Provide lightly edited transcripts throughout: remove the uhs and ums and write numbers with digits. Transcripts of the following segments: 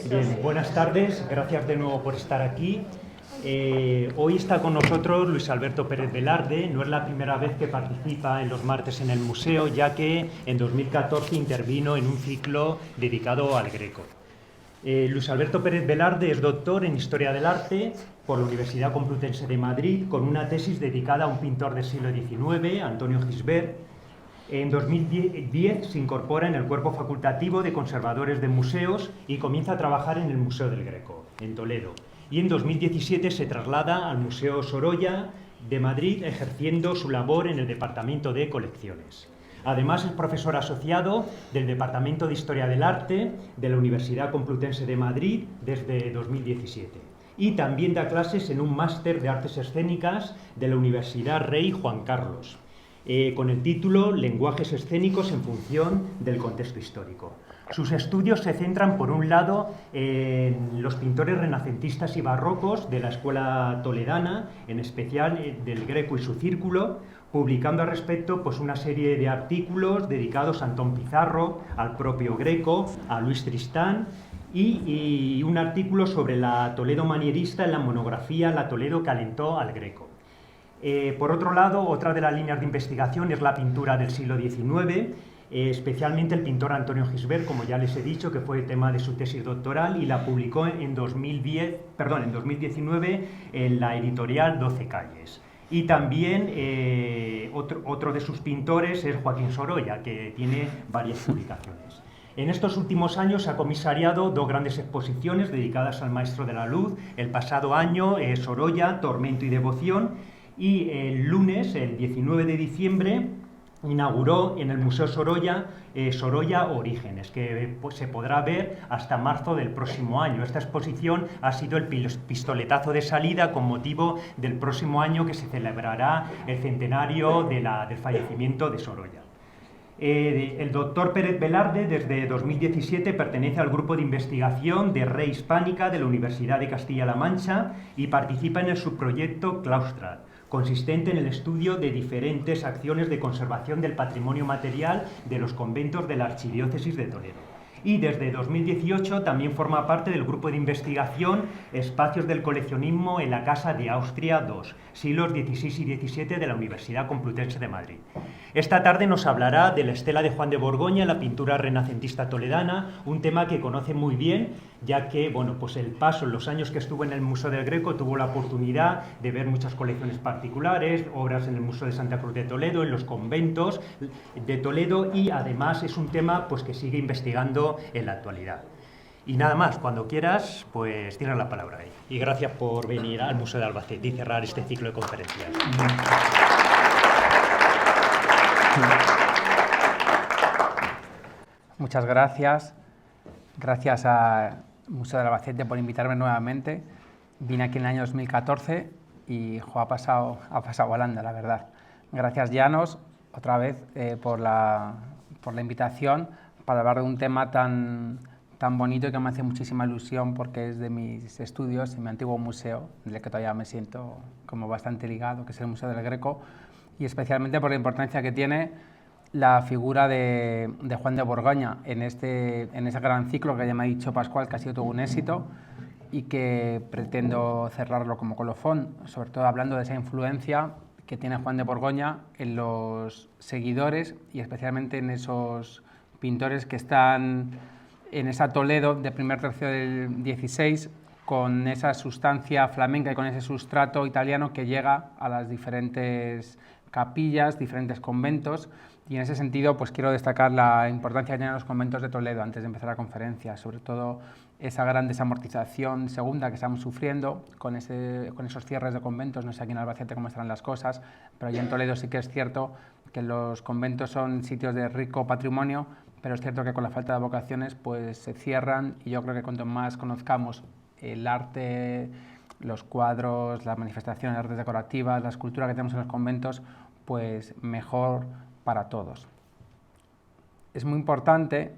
Bien, buenas tardes, gracias de nuevo por estar aquí. Hoy está con nosotros Luis Alberto Pérez Velarde. No es la primera vez que participa en los martes en el museo, ya que en 2014 intervino en un ciclo dedicado al Greco. Luis Alberto Pérez Velarde es doctor en Historia del Arte por la Universidad Complutense de Madrid, con una tesis dedicada a un pintor del siglo XIX, Antonio Gisbert. En 2010 se incorpora en el cuerpo facultativo de conservadores de museos y comienza a trabajar en el Museo del Greco, en Toledo. Y en 2017 se traslada al Museo Sorolla de Madrid, ejerciendo su labor en el Departamento de Colecciones. Además, es profesor asociado del Departamento de Historia del Arte de la Universidad Complutense de Madrid desde 2017. Y también da clases en un máster de Artes Escénicas de la Universidad Rey Juan Carlos, con el título Lenguajes escénicos en función del contexto histórico. Sus estudios se centran, por un lado, en los pintores renacentistas y barrocos de la escuela toledana, en especial del Greco y su círculo, publicando al respecto pues, una serie de artículos dedicados a Antón Pizarro, al propio Greco, a Luis Tristán, y un artículo sobre la Toledo manierista en la monografía La Toledo que alentó al Greco. Por otro lado, otra de las líneas de investigación es la pintura del siglo XIX, especialmente el pintor Antonio Gisbert, como ya les he dicho, que fue el tema de su tesis doctoral y la publicó en 2019 en la editorial 12 Calles. Y también otro de sus pintores es Joaquín Sorolla, que tiene varias publicaciones. En estos últimos años ha comisariado dos grandes exposiciones dedicadas al Maestro de la Luz. El pasado año, Sorolla, Tormento y Devoción, y el lunes, el 19 de diciembre, inauguró en el Museo Sorolla Sorolla Orígenes, que pues, se podrá ver hasta marzo del próximo año. Esta exposición ha sido el pistoletazo de salida con motivo del próximo año, que se celebrará el centenario del fallecimiento de Sorolla. El doctor Pérez Velarde, desde 2017, pertenece al grupo de investigación de Red Hispánica de la Universidad de Castilla-La Mancha y participa en el subproyecto Claustral, consistente en el estudio de diferentes acciones de conservación del patrimonio material de los conventos de la Archidiócesis de Toledo. Y desde 2018 también forma parte del grupo de investigación Espacios del Coleccionismo en la Casa de Austria II, siglos XVI y XVII de la Universidad Complutense de Madrid. Esta tarde nos hablará de la estela de Juan de Borgoña, la pintura renacentista toledana, un tema que conoce muy bien, ya que bueno, pues el paso, en los años que estuvo en el Museo del Greco, tuvo la oportunidad de ver muchas colecciones particulares, obras en el Museo de Santa Cruz de Toledo, en los conventos de Toledo, y además es un tema pues, que sigue investigando en la actualidad. Y nada más, cuando quieras, pues tienes la palabra ahí. Y gracias por venir al Museo de Albacete y cerrar este ciclo de conferencias. Muchas gracias. Gracias al Museo de Albacete por invitarme nuevamente. Vine aquí en el año 2014 y ha pasado volando, la verdad. Gracias, Llanos, otra vez por la invitación para hablar de un tema tan bonito y que me hace muchísima ilusión porque es de mis estudios en mi antiguo museo, del que todavía me siento como bastante ligado, que es el Museo del Greco, y especialmente por la importancia que tiene la figura de Juan de Borgoña en ese gran ciclo que ya me ha dicho Pascual, que ha sido todo un éxito y que pretendo cerrarlo como colofón, sobre todo hablando de esa influencia que tiene Juan de Borgoña en los seguidores y especialmente en esos pintores que están en esa Toledo de primer tercio del XVI, con esa sustancia flamenca y con ese sustrato italiano que llega a las diferentes capillas, diferentes conventos, y en ese sentido pues quiero destacar la importancia que tienen los conventos de Toledo antes de empezar la conferencia, sobre todo esa gran desamortización segunda que estamos sufriendo con esos cierres de conventos. No sé aquí en Albacete cómo estarán las cosas, pero allá en Toledo sí que es cierto que los conventos son sitios de rico patrimonio, pero es cierto que con la falta de vocaciones pues se cierran, y yo creo que cuanto más conozcamos el arte, los cuadros, las manifestaciones, las artes decorativas, la escultura que tenemos en los conventos, pues mejor para todos. Es muy importante,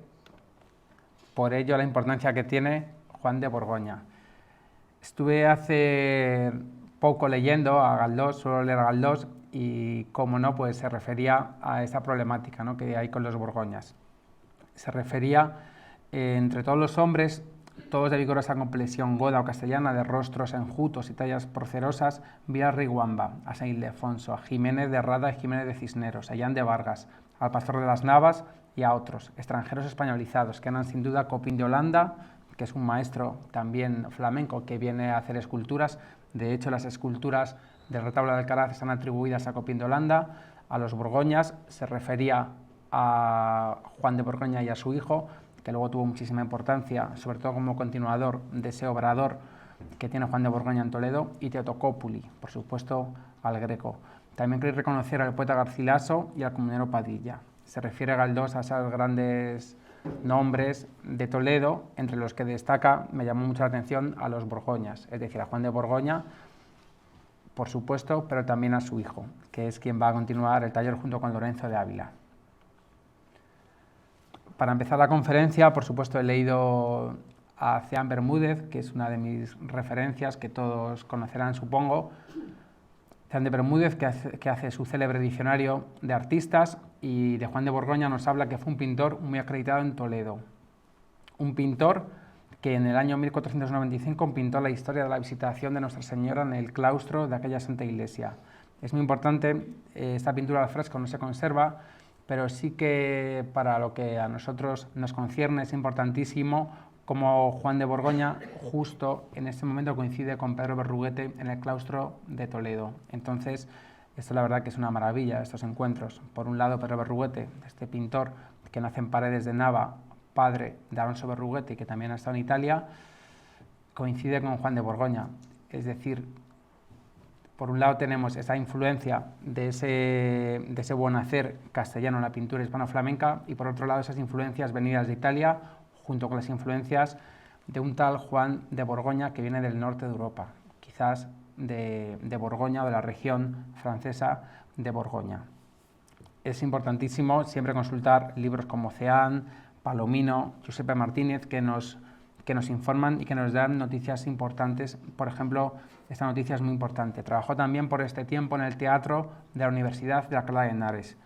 por ello, la importancia que tiene Juan de Borgoña. Estuve hace poco leyendo a Galdós, suelo leer a Galdós, y como no, pues se refería a esa problemática, ¿no?, que hay con los Borgoñas. Se refería, entre todos los hombres, todos de vigorosa complexión goda o castellana, de rostros enjutos y tallas procerosas, vi a Riguamba, a San Ildefonso, a Jiménez de Rada y Jiménez de Cisneros, a Jan de Vargas, al Pastor de las Navas y a otros, extranjeros españolizados, que eran sin duda Copín de Holanda, que es un maestro también flamenco que viene a hacer esculturas. De hecho, las esculturas del retablo de Alcaraz están atribuidas a Copín de Holanda. A los Borgoñas se refería a Juan de Borgoña y a su hijo, que luego tuvo muchísima importancia, sobre todo como continuador de ese obrador que tiene Juan de Borgoña en Toledo, y Teotocópuli, por supuesto, al Greco. También queréis reconocer al poeta Garcilaso y al comunero Padilla. Se refiere Galdós a esos grandes nombres de Toledo, entre los que destaca, me llamó mucho la atención, a los Borgoñas, es decir, a Juan de Borgoña, por supuesto, pero también a su hijo, que es quien va a continuar el taller junto con Lorenzo de Ávila. Para empezar la conferencia, por supuesto, he leído a Ceán Bermúdez, que es una de mis referencias, que todos conocerán, supongo. Ceán de Bermúdez, que hace su célebre diccionario de artistas, y de Juan de Borgoña nos habla que fue un pintor muy acreditado en Toledo. Un pintor que en el año 1495 pintó la historia de la visitación de Nuestra Señora en el claustro de aquella santa iglesia. Es muy importante, esta pintura al fresco no se conserva, pero sí que para lo que a nosotros nos concierne es importantísimo cómo Juan de Borgoña justo en este momento coincide con Pedro Berruguete en el claustro de Toledo. Entonces, esto la verdad que es una maravilla, estos encuentros. Por un lado, Pedro Berruguete, este pintor que nace en Paredes de Nava, padre de Alonso Berruguete, que también ha estado en Italia, coincide con Juan de Borgoña. Es decir, por un lado tenemos esa influencia de ese buen hacer castellano en la pintura hispano-flamenca, y por otro lado esas influencias venidas de Italia, junto con las influencias de un tal Juan de Borgoña que viene del norte de Europa, quizás de Borgoña o de la región francesa de Borgoña. Es importantísimo siempre consultar libros como Ceán, Palomino, Giuseppe Martínez, que nos informan y que nos dan noticias importantes. Por ejemplo, esta noticia es muy importante. Trabajó también por este tiempo en el teatro de la Universidad de Alcalá de Henares,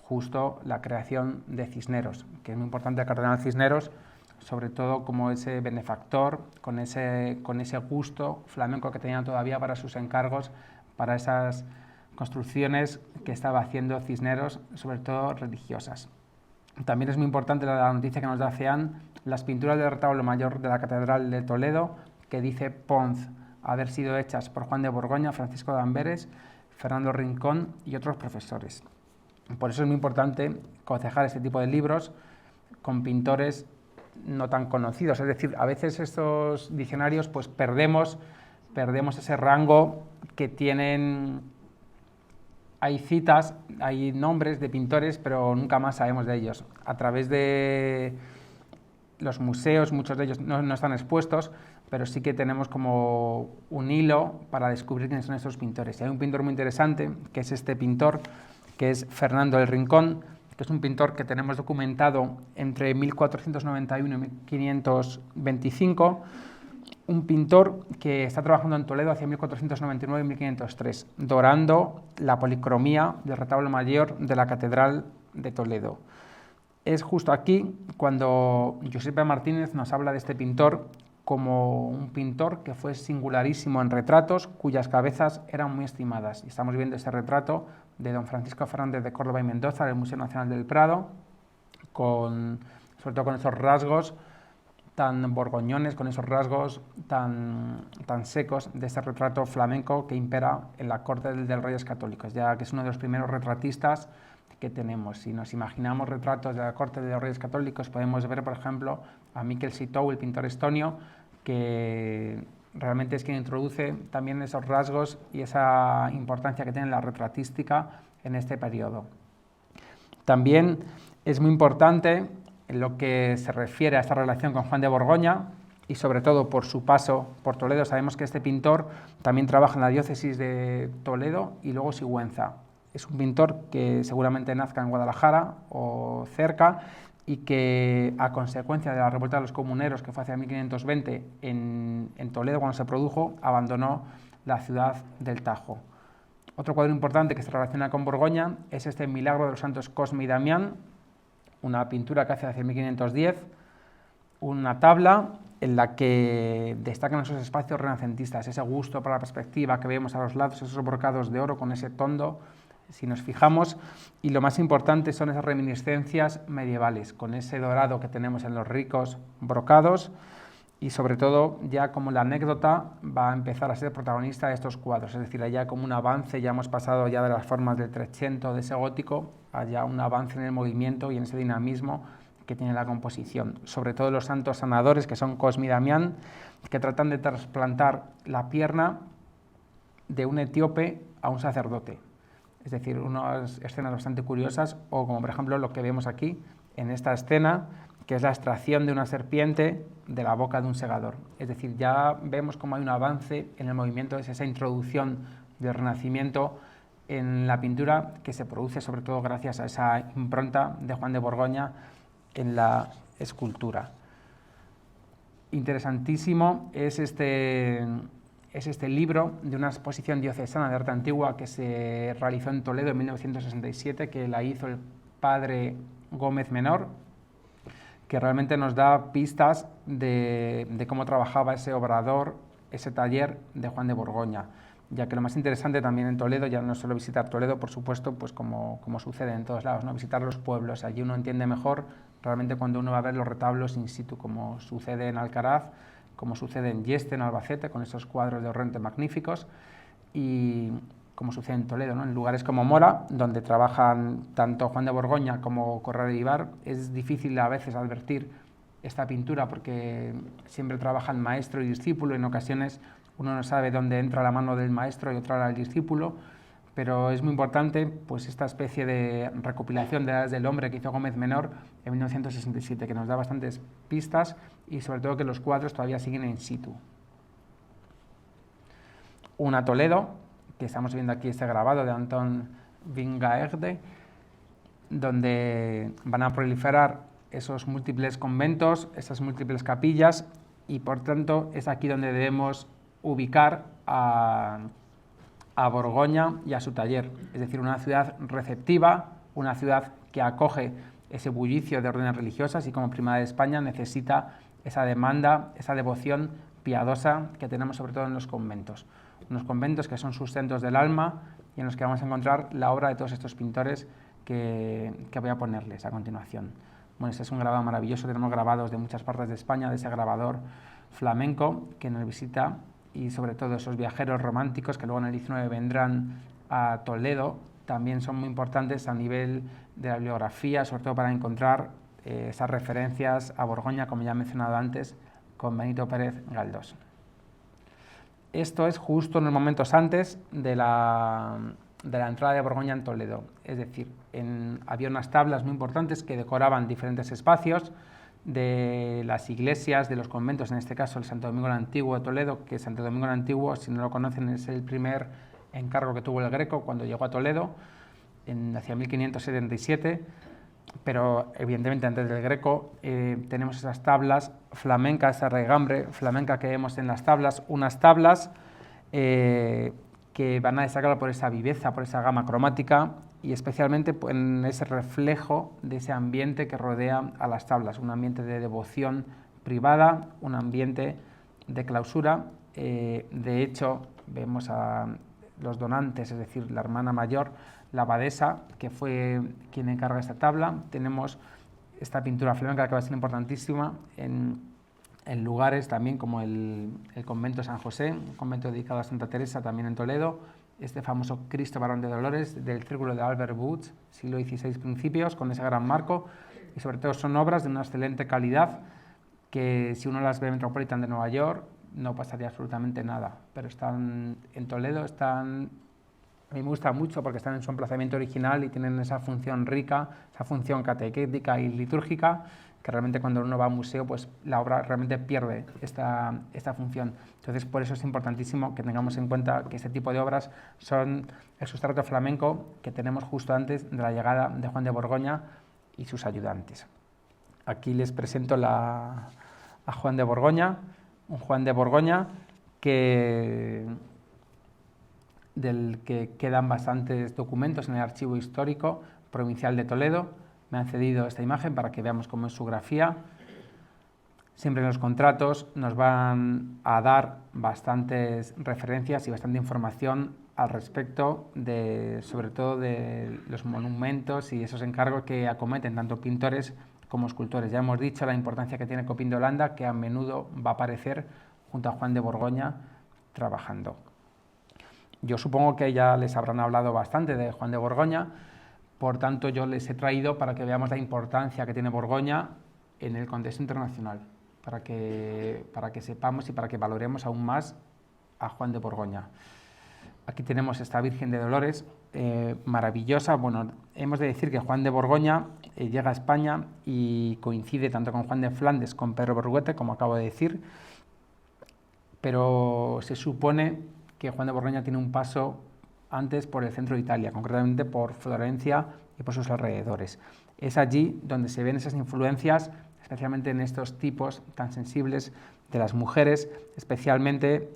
justo la creación de Cisneros, que es muy importante el cardenal Cisneros, sobre todo como ese benefactor, con ese gusto flamenco que tenía todavía para sus encargos, para esas construcciones que estaba haciendo Cisneros, sobre todo religiosas. También es muy importante la noticia que nos da Ceán, las pinturas del retablo mayor de la Catedral de Toledo, que dice Pons, haber sido hechas por Juan de Borgoña, Francisco de Amberes, Fernando Rincón y otros profesores. Por eso es muy importante cotejar este tipo de libros con pintores no tan conocidos. Es decir, a veces estos diccionarios pues perdemos ese rango que tienen. Hay citas, hay nombres de pintores, pero nunca más sabemos de ellos. A través de los museos, muchos de ellos no están expuestos, pero sí que tenemos como un hilo para descubrir quiénes son estos pintores. Y hay un pintor muy interesante, que es este pintor, que es Fernando del Rincón, que es un pintor que tenemos documentado entre 1491 y 1525, un pintor que está trabajando en Toledo hacia 1499 y 1503, dorando la policromía del retablo mayor de la Catedral de Toledo. Es justo aquí cuando Giuseppe Martínez nos habla de este pintor como un pintor que fue singularísimo en retratos, cuyas cabezas eran muy estimadas. Y estamos viendo este retrato de don Francisco Fernández de Córdoba y Mendoza del Museo Nacional del Prado, sobre todo con esos rasgos tan borgoñones, con esos rasgos tan secos de este retrato flamenco que impera en la corte de Reyes Católicos, ya que es uno de los primeros retratistas que tenemos. Si nos imaginamos retratos de la corte de los Reyes Católicos, podemos ver, por ejemplo, a Miquel Sitou, el pintor estonio, que realmente es quien introduce también esos rasgos y esa importancia que tiene la retratística en este periodo. También es muy importante en lo que se refiere a esta relación con Juan de Borgoña, y sobre todo por su paso por Toledo. Sabemos que este pintor también trabaja en la diócesis de Toledo y luego Sigüenza. Es un pintor que seguramente nazca en Guadalajara o cerca, y que a consecuencia de la revuelta de los comuneros, que fue hacia 1520 en Toledo cuando se produjo, abandonó la ciudad del Tajo. Otro cuadro importante que se relaciona con Borgoña es este Milagro de los Santos Cosme y Damián, una pintura que hace hacia 1510, una tabla en la que destacan esos espacios renacentistas, ese gusto para la perspectiva que vemos a los lados, esos brocados de oro con ese tondo, si nos fijamos, y lo más importante son esas reminiscencias medievales, con ese dorado que tenemos en los ricos brocados, y sobre todo ya como la anécdota va a empezar a ser protagonista de estos cuadros, es decir, ya como un avance, ya hemos pasado ya de las formas del Trecento, de ese gótico, a ya un avance en el movimiento y en ese dinamismo que tiene la composición, sobre todo los santos sanadores, que son Cosme y Damián, que tratan de trasplantar la pierna de un etíope a un sacerdote. Es decir, unas escenas bastante curiosas, o como por ejemplo lo que vemos aquí, en esta escena, que es la extracción de una serpiente de la boca de un segador. Es decir, ya vemos cómo hay un avance en el movimiento, es esa introducción del Renacimiento en la pintura que se produce sobre todo gracias a esa impronta de Juan de Borgoña en la escultura. Interesantísimo es este libro de una exposición diocesana de arte antigua que se realizó en Toledo en 1967, que la hizo el padre Gómez Menor, que realmente nos da pistas de cómo trabajaba ese obrador, ese taller de Juan de Borgoña, ya que lo más interesante también en Toledo, ya no solo visitar Toledo, por supuesto, pues como sucede en todos lados, ¿no? Visitar los pueblos, allí uno entiende mejor realmente cuando uno va a ver los retablos in situ, como sucede en Alcaraz, como sucede en Yeste, en Albacete, con esos cuadros de Orrente magníficos, y como sucede en Toledo, ¿no? En lugares como Mora, donde trabajan tanto Juan de Borgoña como Corrado de Ibar, es difícil a veces advertir esta pintura porque siempre trabajan maestro y discípulo, en ocasiones uno no sabe dónde entra la mano del maestro y otra la del discípulo, pero es muy importante pues esta especie de recopilación de edades del hombre que hizo Gómez Menor en 1967, que nos da bastantes pistas y sobre todo que los cuadros todavía siguen in situ. Una Toledo, que estamos viendo aquí este grabado de Anton Vingaerde, donde van a proliferar esos múltiples conventos, esas múltiples capillas, y por tanto es aquí donde debemos ubicar a Borgoña y a su taller, es decir, una ciudad receptiva, una ciudad que acoge ese bullicio de órdenes religiosas y como Primada de España necesita esa demanda, esa devoción piadosa que tenemos sobre todo en los conventos. Unos conventos que son sus centros del alma y en los que vamos a encontrar la obra de todos estos pintores que voy a ponerles a continuación. Bueno, este es un grabado maravilloso, tenemos grabados de muchas partes de España, de ese grabador flamenco que nos visita y sobre todo esos viajeros románticos que luego en el 19 vendrán a Toledo, también son muy importantes a nivel de la bibliografía, sobre todo para encontrar esas referencias a Borgoña, como ya he mencionado antes, con Benito Pérez Galdós. Esto es justo en los momentos antes de la entrada de Borgoña en Toledo, es decir, había unas tablas muy importantes que decoraban diferentes espacios de las iglesias, de los conventos, en este caso el Santo Domingo el Antiguo de Toledo, que Santo Domingo el Antiguo, si no lo conocen, es el primer encargo que tuvo el Greco cuando llegó a Toledo, hacia 1577, pero evidentemente antes del Greco tenemos esas tablas flamencas, esa regambre flamenca que vemos en las tablas, unas tablas que van a destacar por esa viveza, por esa gama cromática y especialmente en ese reflejo de ese ambiente que rodea a las tablas, un ambiente de devoción privada, un ambiente de clausura. De hecho, vemos a los donantes, es decir, la hermana mayor, la abadesa, que fue quien encarga esta tabla. Tenemos esta pintura flamenca que va a ser importantísima en lugares también como el convento de San José, un convento dedicado a Santa Teresa también en Toledo, este famoso Cristo Varón de Dolores del Círculo de Albert Woods, siglo XVI principios, con ese gran marco, y sobre todo son obras de una excelente calidad que si uno las ve en Metropolitan de Nueva York no pasaría absolutamente nada, pero están en Toledo, a mí me gusta mucho porque están en su emplazamiento original y tienen esa función rica, esa función catequética y litúrgica, que realmente cuando uno va a un museo, pues la obra realmente pierde esta función. Entonces, por eso es importantísimo que tengamos en cuenta que este tipo de obras son el sustrato flamenco que tenemos justo antes de la llegada de Juan de Borgoña y sus ayudantes. Aquí les presento a Juan de Borgoña, un Juan de Borgoña del que quedan bastantes documentos en el Archivo Histórico Provincial de Toledo. Me han cedido esta imagen para que veamos cómo es su grafía. Siempre en los contratos nos van a dar bastantes referencias y bastante información al respecto de, sobre todo, de los monumentos y esos encargos que acometen tanto pintores como escultores. Ya hemos dicho la importancia que tiene Copín de Holanda, que a menudo va a aparecer junto a Juan de Borgoña trabajando. Yo supongo que ya les habrán hablado bastante de Juan de Borgoña, por tanto yo les he traído para que veamos la importancia que tiene Borgoña en el contexto internacional, para que sepamos y para que valoremos aún más a Juan de Borgoña. Aquí tenemos esta Virgen de Dolores, maravillosa. Bueno, hemos de decir que Juan de Borgoña llega a España y coincide tanto con Juan de Flandes, con Pedro Berruguete, como acabo de decir, pero se supone que Juan de Borgoña tiene un paso antes por el centro de Italia, concretamente por Florencia y por sus alrededores. Es allí donde se ven esas influencias, especialmente en estos tipos tan sensibles de las mujeres, especialmente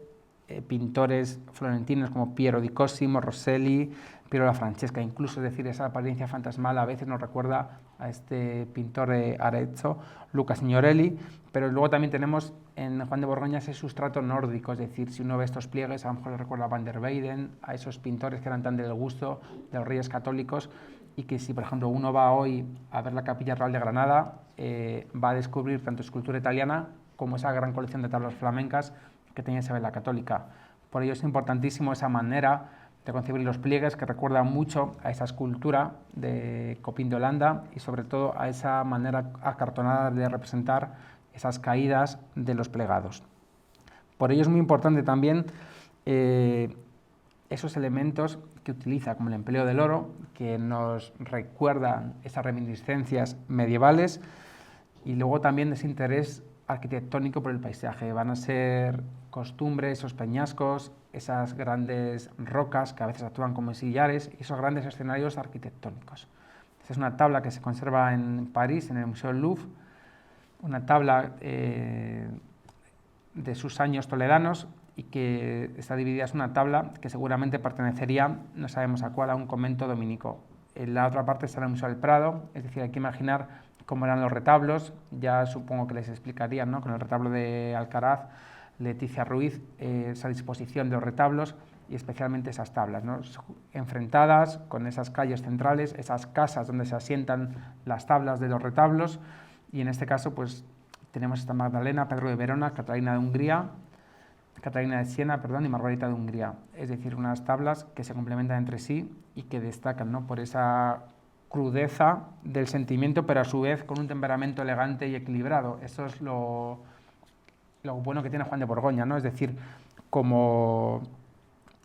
pintores florentinos como Piero di Cosimo, Rosselli, Piero la Francesca. Incluso, es decir, esa apariencia fantasmal a veces nos recuerda a este pintor de Arezzo, Luca Signorelli, pero luego también tenemos en Juan de Borgoña ese sustrato nórdico, es decir, si uno ve estos pliegues, a lo mejor le recuerda a Van der Weyden, a esos pintores que eran tan del gusto de los reyes católicos, y que si, por ejemplo, uno va hoy a ver la Capilla Real de Granada, va a descubrir tanto escultura italiana como esa gran colección de tablas flamencas que tenía Isabel la Católica. Por ello es importantísimo esa manera de concebir los pliegues, que recuerda mucho a esa escultura de Copín de Holanda y sobre todo a esa manera acartonada de representar esas caídas de los plegados. Por ello es muy importante también esos elementos que utiliza, como el empleo del oro, que nos recuerdan esas reminiscencias medievales, y luego también ese interés arquitectónico por el paisaje. Van a ser costumbres, esos peñascos, esas grandes rocas que a veces actúan como sillares y esos grandes escenarios arquitectónicos. Esta es una tabla que se conserva en París, en el Museo del Louvre, una tabla de sus años toledanos, y que está dividida, es una tabla que seguramente pertenecería, no sabemos a cuál, a un convento dominico. En la otra parte está el Museo del Prado, es decir, hay que imaginar cómo eran los retablos. Ya supongo que les explicarían, ¿no?, con el retablo de Alcaraz, Leticia Ruiz, esa disposición de los retablos y especialmente esas tablas, ¿no?, enfrentadas con esas calles centrales, esas casas donde se asientan las tablas de los retablos, y en este caso pues tenemos esta Magdalena, Pedro de Verona, Catalina de Siena, perdón, y Margarita de Hungría. Es decir, unas tablas que se complementan entre sí y que destacan, ¿no?, por esa crudeza del sentimiento, pero a su vez con un temperamento elegante y equilibrado. Eso es lo bueno que tiene Juan de Borgoña, ¿no? Es decir, como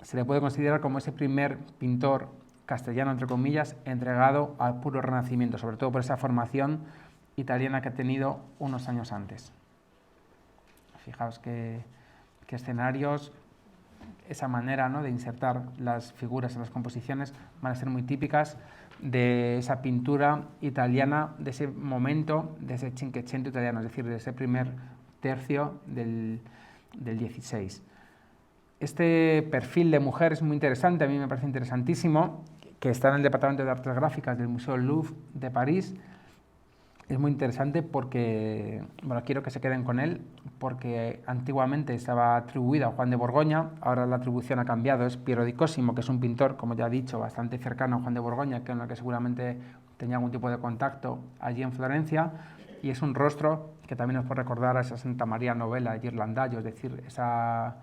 se le puede considerar como ese primer pintor castellano, entre comillas, entregado al puro Renacimiento, sobre todo por esa formación italiana que ha tenido unos años antes. Fijaos qué escenarios, esa manera, ¿no?, de insertar las figuras en las composiciones van a ser muy típicas de esa pintura italiana, de ese momento, de ese Cinquecento italiano, es decir, de ese primer tercio del XVI. Este perfil de mujer es muy interesante, a mí me parece interesantísimo, que está en el Departamento de Artes Gráficas del Museo del Louvre de París. Es muy interesante porque, bueno, quiero que se queden con él, porque antiguamente estaba atribuida a Juan de Borgoña, ahora la atribución ha cambiado, es Piero di Cosimo, que es un pintor, como ya he dicho, bastante cercano a Juan de Borgoña, con el que seguramente tenía algún tipo de contacto allí en Florencia, y es un rostro que también nos puede recordar a esa Santa María Novella de Ghirlandaio, es decir, esa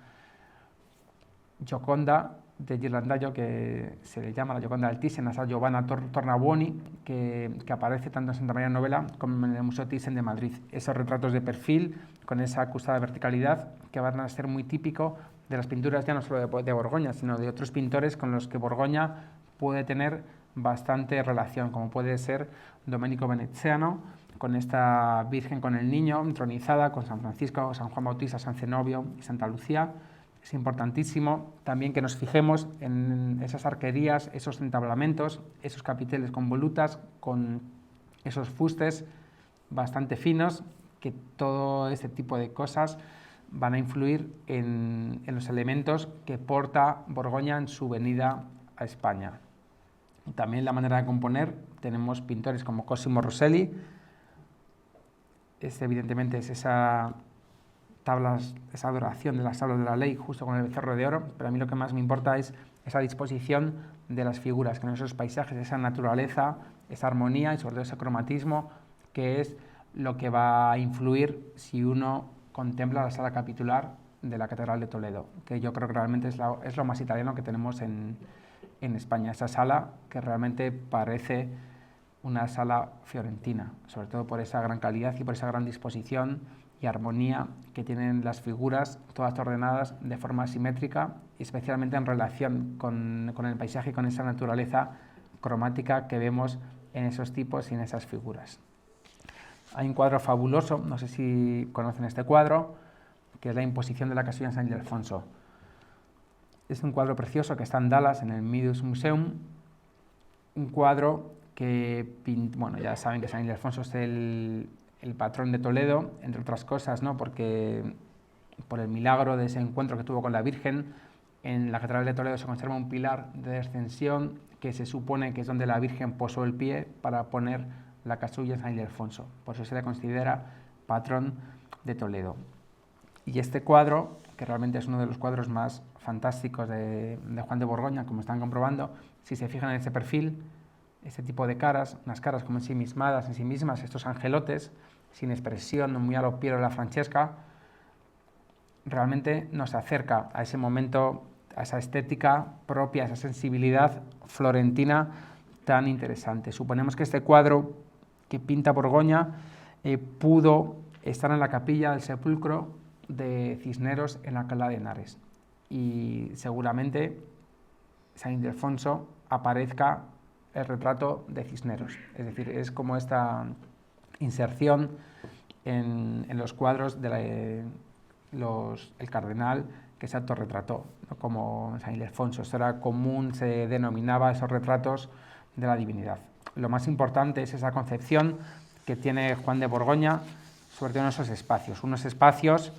Gioconda de Ghirlandaio, que se le llama la Gioconda Altísena, esa Giovanna Tornabuoni, que aparece tanto en Santa María Novella como en el Museo Thyssen de Madrid. Esos retratos de perfil, con esa acusada verticalidad, que van a ser muy típico de las pinturas ya no solo de Borgoña, sino de otros pintores con los que Borgoña puede tener bastante relación, como puede ser Domenico Veneziano, con esta Virgen con el Niño entronizada, con San Francisco, San Juan Bautista, San Zenobio y Santa Lucía. Es importantísimo también que nos fijemos en esas arquerías, esos entablamentos, esos capiteles con volutas, con esos fustes bastante finos, que todo este tipo de cosas van a influir en los elementos que porta Borgoña en su venida a España. También la manera de componer, tenemos pintores como Cosimo Rosselli, evidentemente es esa adoración de las tablas de la ley justo con el becerro de oro, pero a mí lo que más me importa es esa disposición de las figuras, que en esos paisajes, esa naturaleza, esa armonía y sobre todo ese cromatismo, que es lo que va a influir si uno contempla la sala capitular de la Catedral de Toledo, que yo creo que realmente es lo más italiano que tenemos en España, esa sala que realmente parece una sala fiorentina, sobre todo por esa gran calidad y por esa gran disposición y armonía que tienen las figuras, todas ordenadas de forma simétrica, especialmente en relación con el paisaje y con esa naturaleza cromática que vemos en esos tipos y en esas figuras. Hay un cuadro fabuloso, no sé si conocen este cuadro, que es la imposición de la casulla en San Ildefonso. Es un cuadro precioso que está en Dallas, en el Meadows Museum, un cuadro que, bueno, ya saben que San Ildefonso es el patrón de Toledo, entre otras cosas, ¿no? Porque por el milagro de ese encuentro que tuvo con la Virgen, en la Catedral de Toledo se conserva un pilar de descensión que se supone que es donde la Virgen posó el pie para poner la casulla en San Ildefonso. Por eso se le considera patrón de Toledo. Y este cuadro, que realmente es uno de los cuadros más fantásticos de Juan de Borgoña, como están comprobando, si se fijan en ese perfil, este tipo de caras, unas caras como ensimismadas en sí mismas, estos angelotes, sin expresión, muy a lo Piero de la Francesca, realmente nos acerca a ese momento, a esa estética propia, a esa sensibilidad florentina tan interesante. Suponemos que este cuadro que pinta Borgoña pudo estar en la capilla del sepulcro de Cisneros en Alcalá de Henares, y seguramente San Ildefonso aparezca el retrato de Cisneros, es decir, es como esta inserción en los cuadros de el cardenal que se autorretrató, ¿no? Como San Ildefonso. Esto era común, se denominaba esos retratos de la divinidad. Lo más importante es esa concepción que tiene Juan de Borgoña sobre todo en esos espacios, unos espacios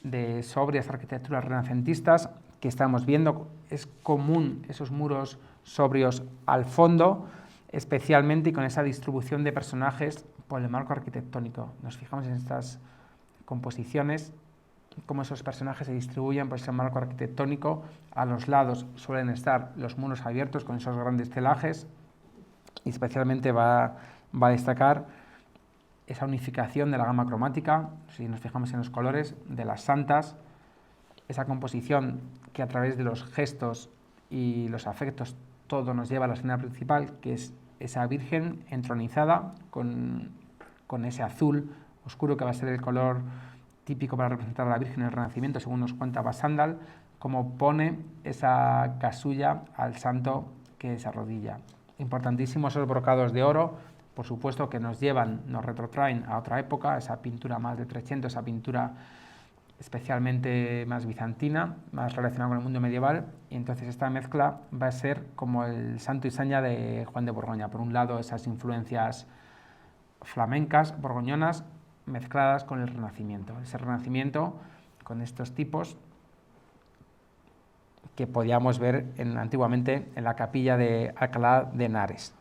de sobrias arquitecturas renacentistas que estamos viendo. Es común esos muros sobrios al fondo, especialmente y con esa distribución de personajes por el marco arquitectónico. Nos fijamos en estas composiciones, cómo esos personajes se distribuyen por ese marco arquitectónico. A los lados suelen estar los muros abiertos con esos grandes telajes, y especialmente va a destacar esa unificación de la gama cromática, si nos fijamos en los colores, de las santas, esa composición que a través de los gestos y los afectos todo nos lleva a la escena principal, que es esa Virgen entronizada con ese azul oscuro que va a ser el color típico para representar a la Virgen en el Renacimiento, según nos cuenta Basandal, como pone esa casulla al santo que se arrodilla. Importantísimos esos brocados de oro, por supuesto que nos retrotraen a otra época, esa pintura más de Trecento, esa pintura especialmente más bizantina, más relacionada con el mundo medieval, y entonces esta mezcla va a ser como el santo y seña de Juan de Borgoña. Por un lado, esas influencias flamencas, borgoñonas, mezcladas con el Renacimiento. Ese Renacimiento con estos tipos que podíamos ver antiguamente en la capilla de Alcalá de Henares.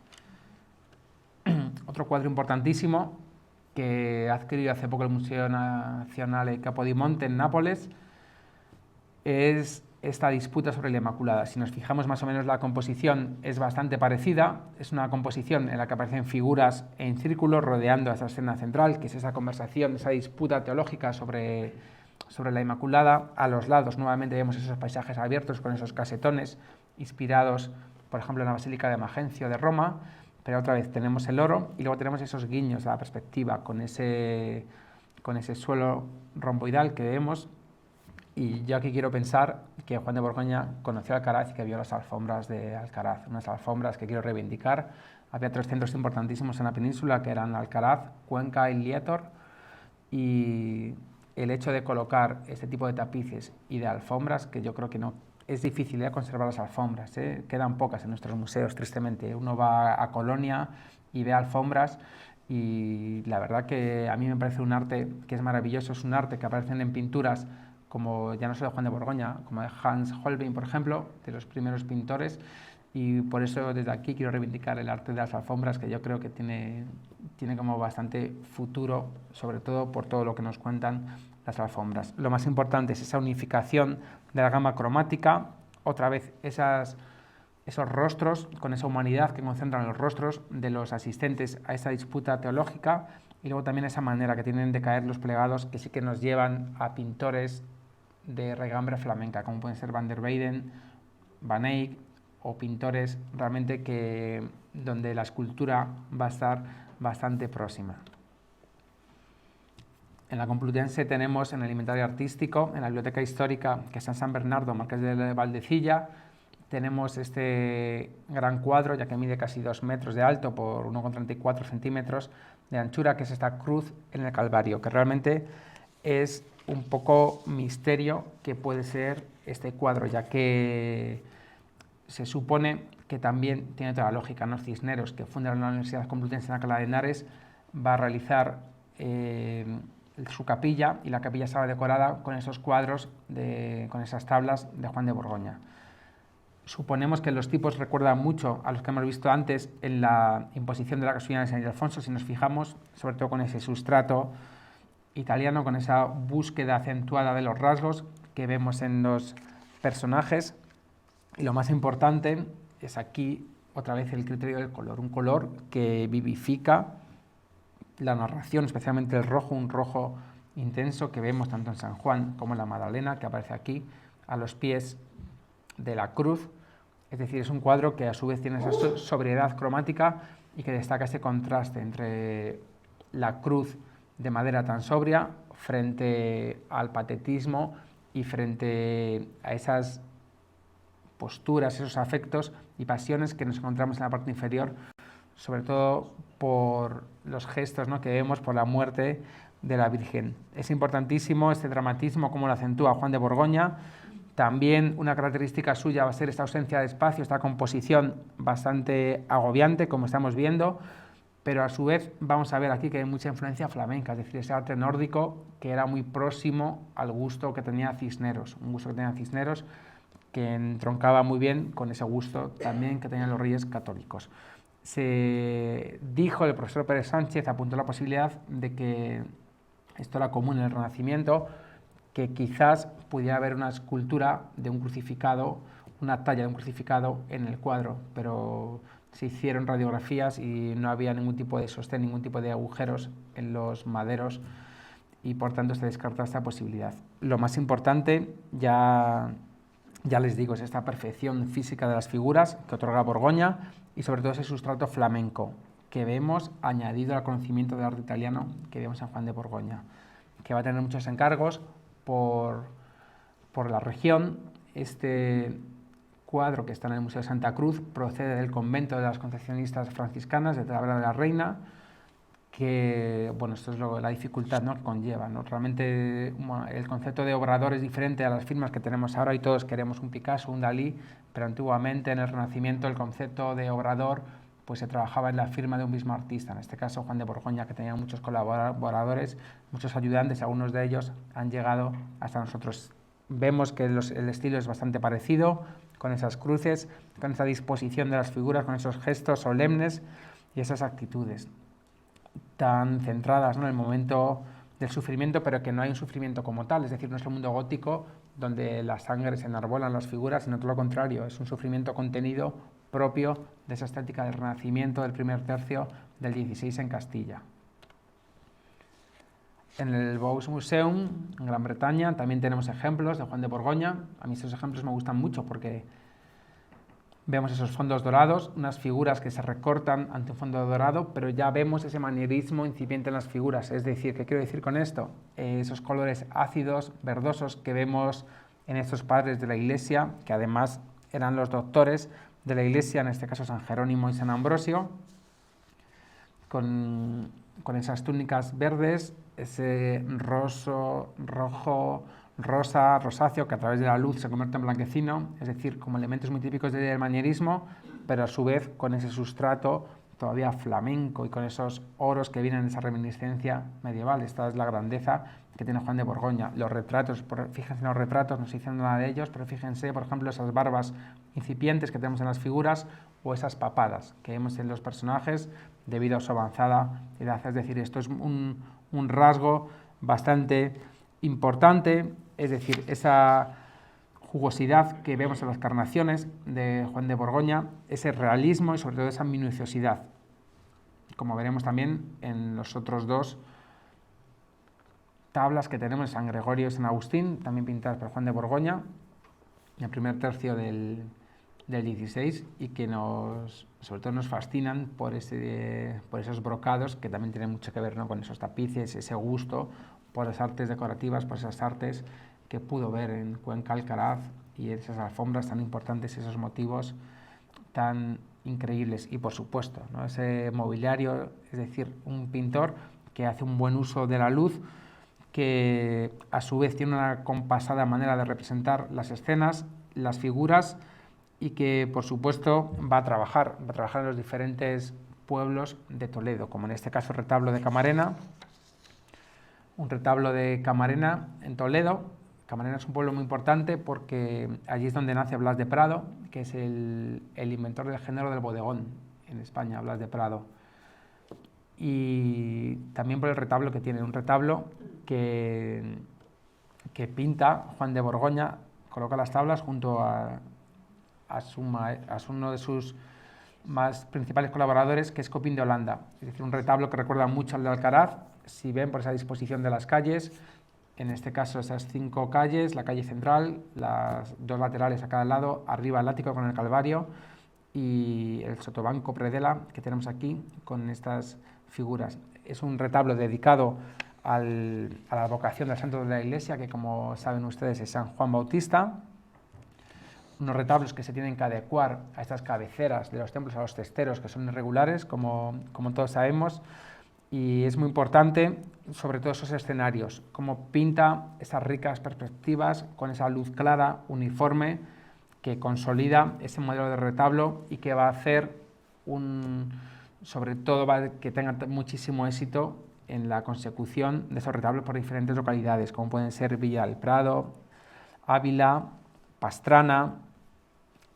Otro cuadro importantísimo que ha adquirido hace poco el Museo Nacional Capodimonte en Nápoles es esta disputa sobre la Inmaculada. Si nos fijamos más o menos la composición es bastante parecida, es una composición en la que aparecen figuras en círculo rodeando a esa escena central, que es esa conversación, esa disputa teológica sobre la Inmaculada. A los lados nuevamente vemos esos paisajes abiertos con esos casetones inspirados, por ejemplo, en la Basílica de Magencio de Roma, pero otra vez tenemos el oro y luego tenemos esos guiños a la perspectiva con ese suelo romboidal que vemos. Y yo aquí quiero pensar que Juan de Borgoña conoció Alcaraz y que vio las alfombras de Alcaraz, unas alfombras que quiero reivindicar. Había 3 centros importantísimos en la península que eran Alcaraz, Cuenca y Lietor, y el hecho de colocar este tipo de tapices y de alfombras, que yo creo que no es difícil conservar las alfombras, quedan pocas en nuestros museos, tristemente. Uno va a Colonia y ve alfombras, y la verdad que a mí me parece un arte que es maravilloso, es un arte que aparecen en pinturas como ya no solo de Juan de Borgoña, como de Hans Holbein, por ejemplo, de los primeros pintores, y por eso desde aquí quiero reivindicar el arte de las alfombras, que yo creo que tiene como bastante futuro, sobre todo por todo lo que nos cuentan las alfombras. Lo más importante es esa unificación de la gama cromática, otra vez esos rostros, con esa humanidad que concentran los rostros de los asistentes a esa disputa teológica, y luego también esa manera que tienen de caer los plegados, que sí que nos llevan a pintores de regambre flamenca, como pueden ser Van der Weyden, Van Eyck, o pintores realmente donde la escultura va a estar bastante próxima. En la Complutense tenemos en el inventario artístico, en la Biblioteca Histórica, que está en San Bernardo, Marqués de Valdecilla, tenemos este gran cuadro, ya que mide casi 2 metros de alto por 1,34 centímetros de anchura, que es esta cruz en el Calvario, que realmente es un poco misterio que puede ser este cuadro, ya que se supone que también tiene toda la lógica, ¿no? Cisneros, que funda la Universidad Complutense en Alcalá de Henares, va a realizar su capilla, y la capilla estaba decorada con esos cuadros, con esas tablas de Juan de Borgoña. Suponemos que los tipos recuerdan mucho a los que hemos visto antes en la imposición de la casulla de San Ildefonso, si nos fijamos, sobre todo con ese sustrato italiano, con esa búsqueda acentuada de los rasgos que vemos en los personajes. Y lo más importante es aquí otra vez el criterio del color, un color que vivifica la narración, especialmente el rojo, un rojo intenso que vemos tanto en San Juan como en la Magdalena, que aparece aquí a los pies de la cruz. Es decir, es un cuadro que a su vez tiene esa sobriedad cromática y que destaca ese contraste entre la cruz de madera tan sobria frente al patetismo y frente a esas posturas, esos afectos y pasiones que nos encontramos en la parte inferior, sobre todo por los gestos, ¿no?, que vemos por la muerte de la Virgen. Es importantísimo este dramatismo, como lo acentúa Juan de Borgoña. También una característica suya va a ser esta ausencia de espacio, esta composición bastante agobiante, como estamos viendo, pero a su vez vamos a ver aquí que hay mucha influencia flamenca, es decir, ese arte nórdico que era muy próximo al gusto que tenía Cisneros, un gusto que tenía Cisneros que entroncaba muy bien con ese gusto también que tenían los reyes católicos. Se dijo, el profesor Pérez Sánchez apuntó la posibilidad de que esto era común en el Renacimiento, que quizás pudiera haber una escultura de un crucificado, una talla de un crucificado en el cuadro, pero se hicieron radiografías y no había ningún tipo de sostén, ningún tipo de agujeros en los maderos, y por tanto se descarta esta posibilidad. Lo más importante, ya les digo, es esta perfección física de las figuras que otorga Borgoña, y sobre todo ese sustrato flamenco que vemos añadido al conocimiento del arte italiano que vemos en Juan de Borgoña, que va a tener muchos encargos por la región. Este cuadro que está en el Museo de Santa Cruz procede del convento de las Concepcionistas franciscanas de Talavera de la Reina, que, bueno, esto es la dificultad, ¿no?, que conlleva, ¿no? Realmente el concepto de obrador es diferente a las firmas que tenemos ahora, y todos queremos un Picasso, un Dalí, pero antiguamente en el Renacimiento el concepto de obrador pues se trabajaba en la firma de un mismo artista, en este caso Juan de Borgoña, que tenía muchos colaboradores, muchos ayudantes, algunos de ellos han llegado hasta nosotros. Vemos que el estilo es bastante parecido, con esas cruces, con esa disposición de las figuras, con esos gestos solemnes y esas actitudes tan centradas, ¿no?, en el momento del sufrimiento, pero que no hay un sufrimiento como tal, es decir, no es el mundo gótico donde la sangre se enarbola en las figuras, sino todo lo contrario, es un sufrimiento contenido propio de esa estética del Renacimiento del primer tercio del XVI en Castilla. En el Volksmuseum, en Gran Bretaña, también tenemos ejemplos de Juan de Borgoña. A mí esos ejemplos me gustan mucho porque vemos esos fondos dorados, unas figuras que se recortan ante un fondo dorado, pero ya vemos ese manierismo incipiente en las figuras. Es decir, ¿qué quiero decir con esto? Esos colores ácidos, verdosos que vemos en estos padres de la Iglesia, que además eran los doctores de la Iglesia, en este caso San Jerónimo y San Ambrosio, con esas túnicas verdes, ese rojo, rosa, rosáceo, que a través de la luz se convierte en blanquecino, es decir, como elementos muy típicos del manierismo, pero a su vez con ese sustrato todavía flamenco y con esos oros que vienen de esa reminiscencia medieval. Esta es la grandeza que tiene Juan de Borgoña. Los retratos, fíjense en los retratos, no estoy diciendo nada de ellos, pero fíjense, por ejemplo, esas barbas incipientes que tenemos en las figuras o esas papadas que vemos en los personajes debido a su avanzada edad. Es decir, esto es un rasgo bastante importante, es decir, esa jugosidad que vemos en las carnaciones de Juan de Borgoña, ese realismo y sobre todo esa minuciosidad, como veremos también en los otros dos tablas que tenemos, San Gregorio y San Agustín, también pintadas por Juan de Borgoña, en el primer tercio del 16, y que sobre todo nos fascinan por esos brocados, que también tienen mucho que ver, ¿no?, con esos tapices, ese gusto por las artes decorativas, por esas artes que pudo ver en Cuenca, Alcaraz, y esas alfombras tan importantes, esos motivos tan increíbles. Y por supuesto, ¿no?, ese mobiliario, es decir, un pintor que hace un buen uso de la luz, que a su vez tiene una compasada manera de representar las escenas, las figuras, y que por supuesto va a trabajar en los diferentes pueblos de Toledo, como en este caso el retablo de Camarena, un retablo de Camarena en Toledo. Camarena es un pueblo muy importante porque allí es donde nace Blas de Prado, que es el inventor del género del bodegón en España, Blas de Prado. Y también por el retablo que tiene, un retablo que pinta Juan de Borgoña, coloca las tablas junto a uno de sus más principales colaboradores, que es Copín de Holanda. Es decir, un retablo que recuerda mucho al de Alcaraz, si ven por esa disposición de las calles, en este caso esas 5 calles, la calle central, las 2 laterales a cada lado, arriba el ático con el Calvario y el sotobanco predela que tenemos aquí con estas figuras. Es un retablo dedicado a la vocación del santo de la Iglesia, que como saben ustedes es San Juan Bautista. Unos retablos que se tienen que adecuar a estas cabeceras de los templos, a los testeros, que son irregulares, como todos sabemos, y es muy importante, sobre todo esos escenarios, cómo pinta esas ricas perspectivas con esa luz clara, uniforme, que consolida ese modelo de retablo y que va a hacer sobre todo que tenga muchísimo éxito en la consecución de esos retablos por diferentes localidades, como pueden ser Villa del Prado, Ávila, Pastrana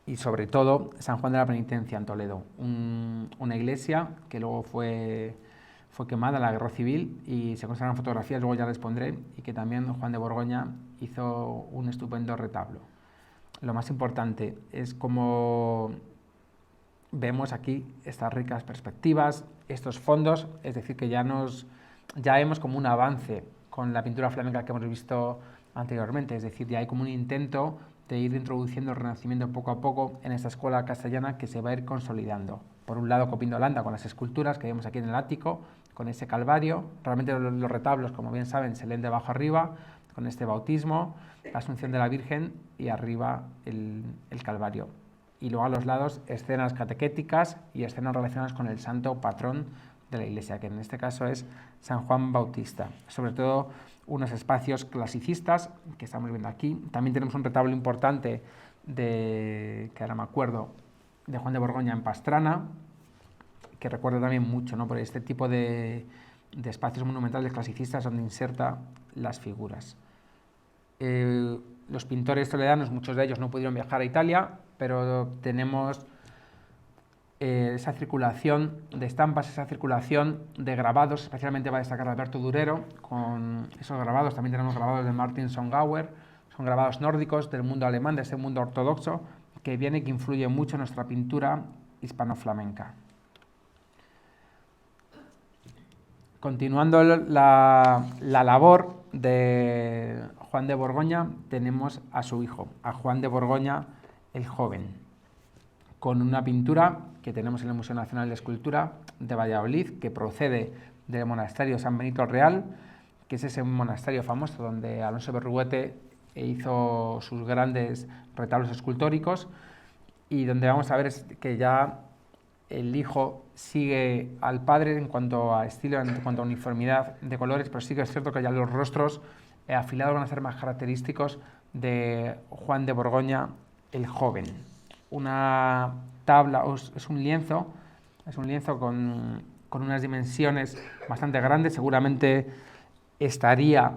y sobre todo San Juan de la Penitencia en Toledo, una iglesia que luego fue quemada en la Guerra Civil y se conservan fotografías, luego ya les pondré, y que también Juan de Borgoña hizo un estupendo retablo. Lo más importante es como vemos aquí estas ricas perspectivas, estos fondos, es decir, que ya vemos como un avance con la pintura flamenca que hemos visto anteriormente, es decir, ya hay como un intento de ir introduciendo el Renacimiento poco a poco en esta escuela castellana que se va a ir consolidando. Por un lado, Copín de Holanda con las esculturas que vemos aquí en el ático, con ese Calvario. Realmente los retablos, como bien saben, se leen de abajo arriba, con este bautismo, la Asunción de la Virgen y arriba el Calvario. Y luego a los lados escenas catequéticas y escenas relacionadas con el santo patrón de la Iglesia, que en este caso es San Juan Bautista. Sobre todo unos espacios clasicistas que estamos viendo aquí. También tenemos un retablo importante que ahora me acuerdo, de Juan de Borgoña en Pastrana, que recuerda también mucho, ¿no?, por este tipo de espacios monumentales clasicistas donde inserta las figuras. Los pintores toledanos, muchos de ellos no pudieron viajar a Italia, pero tenemos esa circulación de estampas, esa circulación de grabados, especialmente va a destacar Alberto Durero, con esos grabados. También tenemos grabados de Martin Songauer, son grabados nórdicos del mundo alemán, de ese mundo ortodoxo, que viene y que influye mucho en nuestra pintura hispano-flamenca. Continuando la labor de Juan de Borgoña, tenemos a su hijo, a Juan de Borgoña el Joven, con una pintura que tenemos en el Museo Nacional de Escultura de Valladolid, que procede del monasterio San Benito el Real, que es ese monasterio famoso donde Alonso Berruguete hizo sus grandes retablos escultóricos, y donde vamos a ver que ya el hijo sigue al padre en cuanto a estilo, en cuanto a uniformidad de colores, pero sí que es cierto que ya los rostros afilados van a ser más característicos de Juan de Borgoña el Joven. Una tabla, es un lienzo Es un lienzo con unas dimensiones bastante grandes, seguramente estaría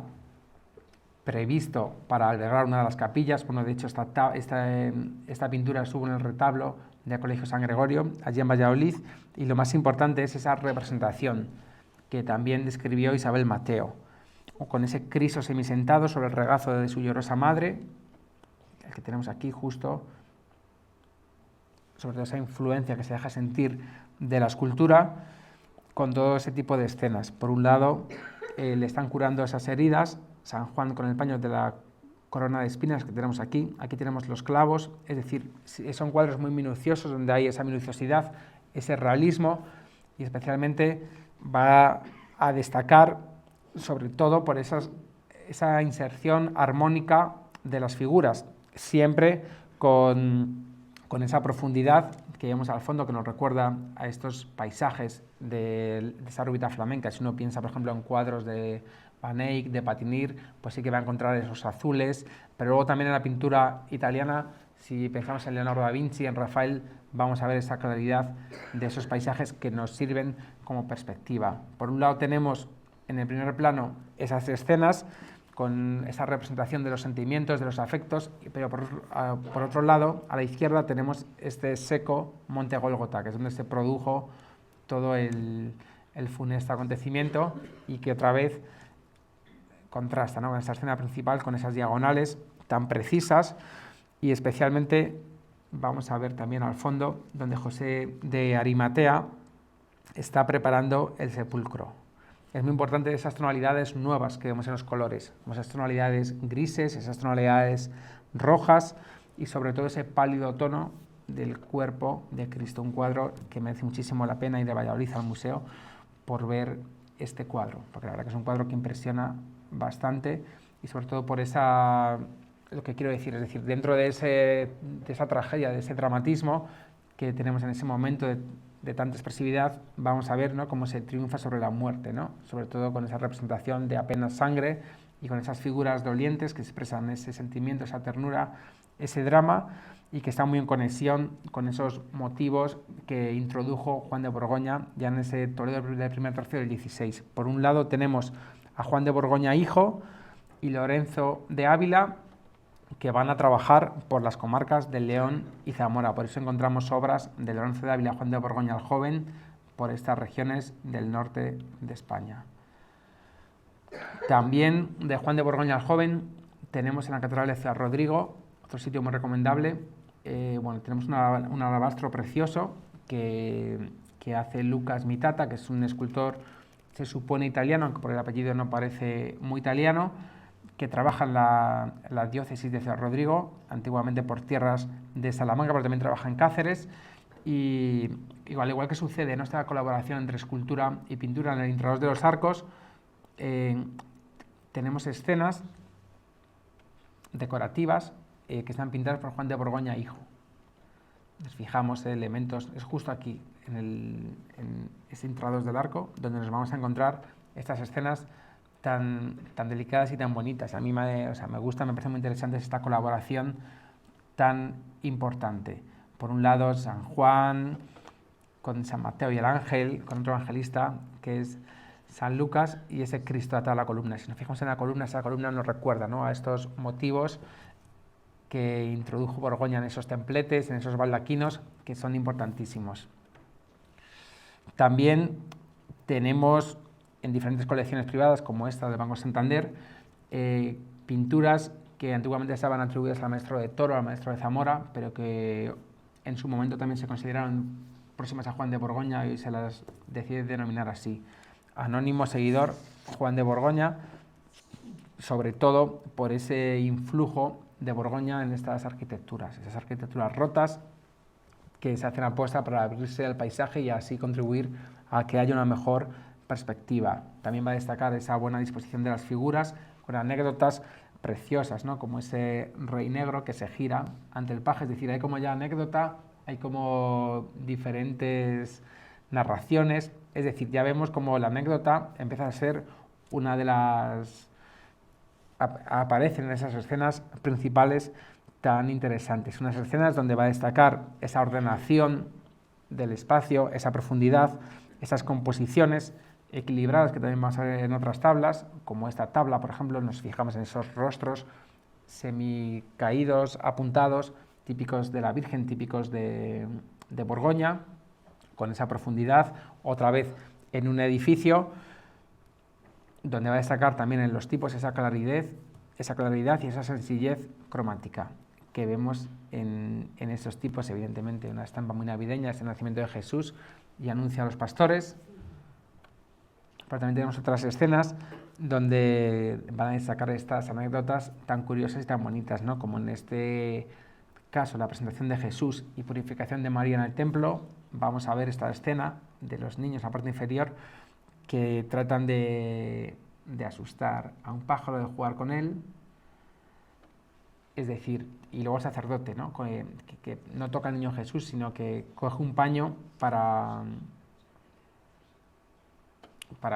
previsto para albergar una de las capillas. Bueno, de hecho esta pintura estuvo en el retablo del Colegio San Gregorio, allí en Valladolid, y lo más importante es esa representación que también describió Isabel Mateo, con ese Cristo semisentado sobre el regazo de su llorosa madre, el que tenemos aquí justo, sobre todo esa influencia que se deja sentir de la escultura, con todo ese tipo de escenas. Por un lado, le están curando esas heridas, San Juan con el paño de la corona de espinas que tenemos aquí, aquí tenemos los clavos, es decir, son cuadros muy minuciosos donde hay esa minuciosidad, ese realismo, y especialmente va a destacar sobre todo por esa inserción armónica de las figuras, siempre con esa profundidad que vemos al fondo, que nos recuerda a estos paisajes de esa órbita flamenca. Si uno piensa, por ejemplo, en cuadros de Van Eyck, de Patinir, pues sí que va a encontrar esos azules, pero luego también en la pintura italiana, si pensamos en Leonardo da Vinci, en Rafael, vamos a ver esa claridad de esos paisajes que nos sirven como perspectiva. Por un lado tenemos en el primer plano esas escenas con esa representación de los sentimientos, de los afectos, pero por otro lado, a la izquierda tenemos este seco Monte Gólgota, que es donde se produjo todo el funesto acontecimiento y que otra vez contrasta, ¿no?, con esta escena principal, con esas diagonales tan precisas, y especialmente vamos a ver también al fondo donde José de Arimatea está preparando el sepulcro. Es muy importante esas tonalidades nuevas que vemos en los colores, esas tonalidades grises, esas tonalidades rojas y sobre todo ese pálido tono del cuerpo de Cristo, un cuadro que merece muchísimo la pena ir de Valladolid al museo por ver este cuadro, porque la verdad que es un cuadro que impresiona bastante y sobre todo por lo que quiero decir, es decir, dentro de esa tragedia, de ese dramatismo que tenemos en ese momento de tanta expresividad, vamos a ver, ¿no?, cómo se triunfa sobre la muerte, ¿no?, sobre todo con esa representación de apenas sangre y con esas figuras dolientes que expresan ese sentimiento, esa ternura, ese drama, y que está muy en conexión con esos motivos que introdujo Juan de Borgoña ya en ese Toledo del primer tercio del XVI. Por un lado tenemos a Juan de Borgoña hijo y Lorenzo de Ávila, que van a trabajar por las comarcas de León y Zamora. Por eso encontramos obras de Lorenzo de Ávila, Juan de Borgoña el joven, por estas regiones del norte de España. También de Juan de Borgoña el joven tenemos en la Catedral de Ciudad Rodrigo, otro sitio muy recomendable. Tenemos un alabastro precioso que hace Lucas Mitata, que es un escultor, se supone italiano, aunque por el apellido no parece muy italiano, que trabaja en la diócesis de Ciudad Rodrigo, antiguamente por tierras de Salamanca, pero también trabaja en Cáceres, y al igual que sucede en esta colaboración entre escultura y pintura en el interior de los arcos, tenemos escenas decorativas que están pintadas por Juan de Borgoña hijo. Nos fijamos en elementos, es justo aquí, en ese intrados del arco, donde nos vamos a encontrar estas escenas tan delicadas y tan bonitas. A mí me gusta, me parece muy interesante esta colaboración tan importante. Por un lado, San Juan, con San Mateo y el ángel, con otro evangelista, que es San Lucas, y ese Cristo atado a la columna. Si nos fijamos en la columna, esa columna nos recuerda, ¿no?, a estos motivos que introdujo Borgoña en esos templetes, en esos baldaquinos, que son importantísimos. También tenemos en diferentes colecciones privadas, como esta del Banco Santander, pinturas que antiguamente estaban atribuidas al maestro de Toro, al maestro de Zamora, pero que en su momento también se consideraron próximas a Juan de Borgoña y se las decide denominar así. Anónimo seguidor Juan de Borgoña, sobre todo por ese influjo de Borgoña en estas arquitecturas, esas arquitecturas rotas que se hacen apuesta para abrirse al paisaje y así contribuir a que haya una mejor perspectiva. También va a destacar esa buena disposición de las figuras con anécdotas preciosas, ¿no?, como ese rey negro que se gira ante el paje, es decir, hay como ya anécdota, hay como diferentes narraciones, es decir, ya vemos como la anécdota empieza a ser una de las... aparecen en esas escenas principales tan interesantes, unas escenas donde va a destacar esa ordenación del espacio, esa profundidad, esas composiciones equilibradas que también vamos a ver en otras tablas, como esta tabla, por ejemplo, nos fijamos en esos rostros semicaídos, apuntados, típicos de la Virgen, típicos de Borgoña, con esa profundidad, otra vez en un edificio, donde va a destacar también en los tipos esa claridad y esa sencillez cromática que vemos en estos tipos. Evidentemente una estampa muy navideña, es el nacimiento de Jesús y anuncia a los pastores, pero también tenemos otras escenas donde van a destacar estas anécdotas tan curiosas y tan bonitas, ¿no? Como en este caso la presentación de Jesús y purificación de María en el templo. Vamos a ver esta escena de los niños en la parte inferior que tratan de asustar a un pájaro, de jugar con él, es decir, y luego el sacerdote, ¿no? Que no toca al niño Jesús, sino que coge un paño para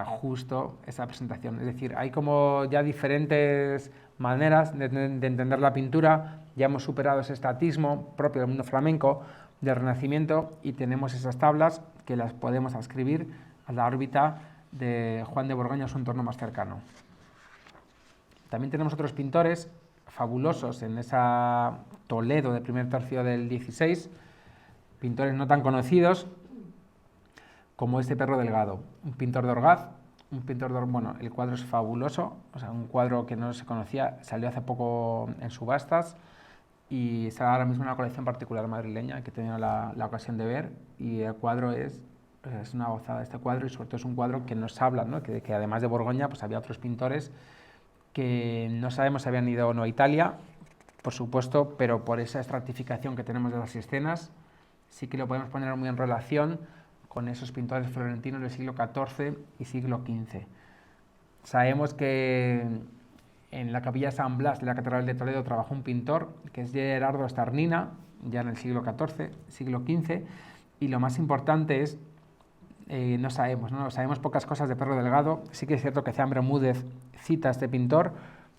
justo esa presentación. Es decir, hay como ya diferentes maneras de entender la pintura. Ya hemos superado ese estatismo propio del mundo flamenco, del Renacimiento, y tenemos esas tablas que las podemos adscribir a la órbita de Juan de Borgoña, su entorno más cercano. También tenemos otros pintores fabulosos en esa Toledo del primer tercio del XVI, pintores no tan conocidos, como este Perro Delgado, un pintor de Orgaz, bueno, el cuadro es fabuloso, o sea, un cuadro que no se conocía, salió hace poco en subastas y está ahora mismo en una colección particular madrileña que he tenido la ocasión de ver, y el cuadro es una gozada este cuadro, y sobre todo es un cuadro que nos habla, ¿no? que además de Borgoña pues había otros pintores que no sabemos si habían ido o no a Italia, por supuesto, pero por esa estratificación que tenemos de las escenas sí que lo podemos poner muy en relación con esos pintores florentinos del siglo XIV y siglo XV. Sabemos que en la capilla San Blas de la Catedral de Toledo trabajó un pintor que es Gerardo Starnina, ya en el siglo XIV, siglo XV, y lo más importante es, no sabemos pocas cosas de Perro Delgado. Sí que es cierto que Ceán Bermúdez cita a este pintor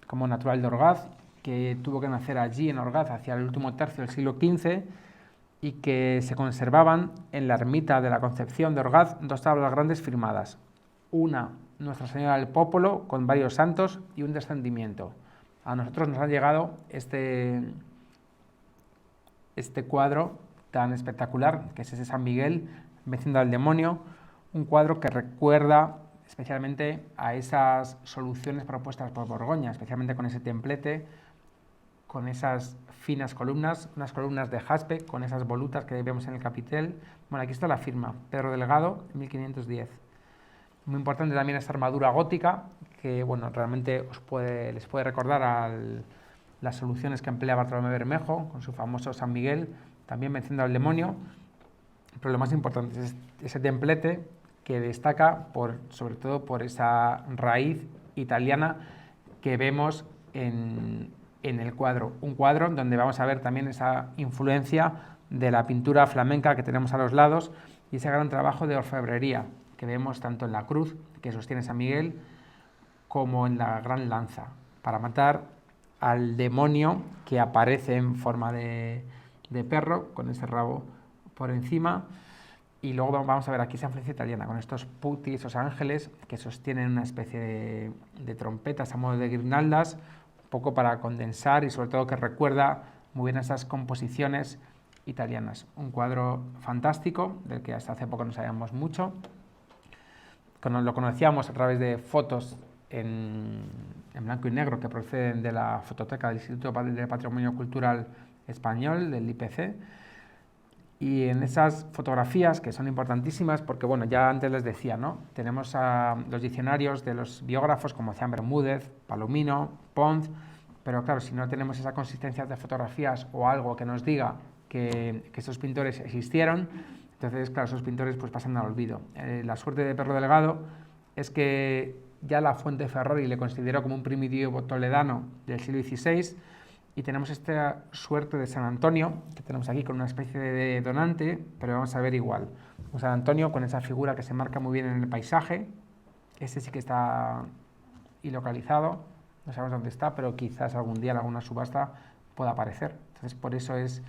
como natural de Orgaz, que tuvo que nacer allí en Orgaz hacia el último tercio del siglo XV, y que se conservaban en la ermita de la Concepción de Orgaz dos tablas grandes firmadas. Una, Nuestra Señora del Popolo, con varios santos y un descendimiento. A nosotros nos ha llegado este cuadro tan espectacular, que es ese San Miguel venciendo al demonio, un cuadro que recuerda especialmente a esas soluciones propuestas por Borgoña, especialmente con ese templete, con esas finas columnas, unas columnas de jaspe, con esas volutas que vemos en el capitel. Bueno, aquí está la firma, Perro Delgado, 1510. Muy importante también esta armadura gótica, que bueno, realmente les puede recordar a las soluciones que emplea Bartolomé Bermejo, con su famoso San Miguel, también venciendo al demonio. Pero lo más importante es ese templete que destaca sobre todo por esa raíz italiana que vemos en el cuadro. Un cuadro donde vamos a ver también esa influencia de la pintura flamenca que tenemos a los lados y ese gran trabajo de orfebrería que vemos tanto en la cruz que sostiene San Miguel como en la gran lanza para matar al demonio que aparece en forma de perro con ese rabo por encima. Y luego vamos a ver aquí esa influencia italiana con estos putti, esos ángeles que sostienen una especie de trompetas a modo de guirnaldas, un poco para condensar y sobre todo que recuerda muy bien esas composiciones italianas. Un cuadro fantástico del que hasta hace poco no sabíamos mucho. Lo conocíamos a través de fotos en blanco y negro que proceden de la fototeca del Instituto de Patrimonio Cultural Español, del IPC. Y en esas fotografías, que son importantísimas, porque bueno, ya antes les decía, ¿no? Tenemos a los diccionarios de los biógrafos como Ceán Bermúdez, Palomino, Pons, pero claro, si no tenemos esa consistencia de fotografías o algo que nos diga que esos pintores existieron, entonces, claro, esos pintores pues pasan al olvido. La suerte de Perro Delgado es que ya la Fuente Ferrari le consideró como un primitivo toledano del siglo XVI, y tenemos esta suerte de San Antonio, que tenemos aquí con una especie de donante, pero vamos a ver igual. Un San Antonio con esa figura que se marca muy bien en el paisaje. Este sí que está ilocalizado, no sabemos dónde está, pero quizás algún día en alguna subasta pueda aparecer. Entonces, por eso es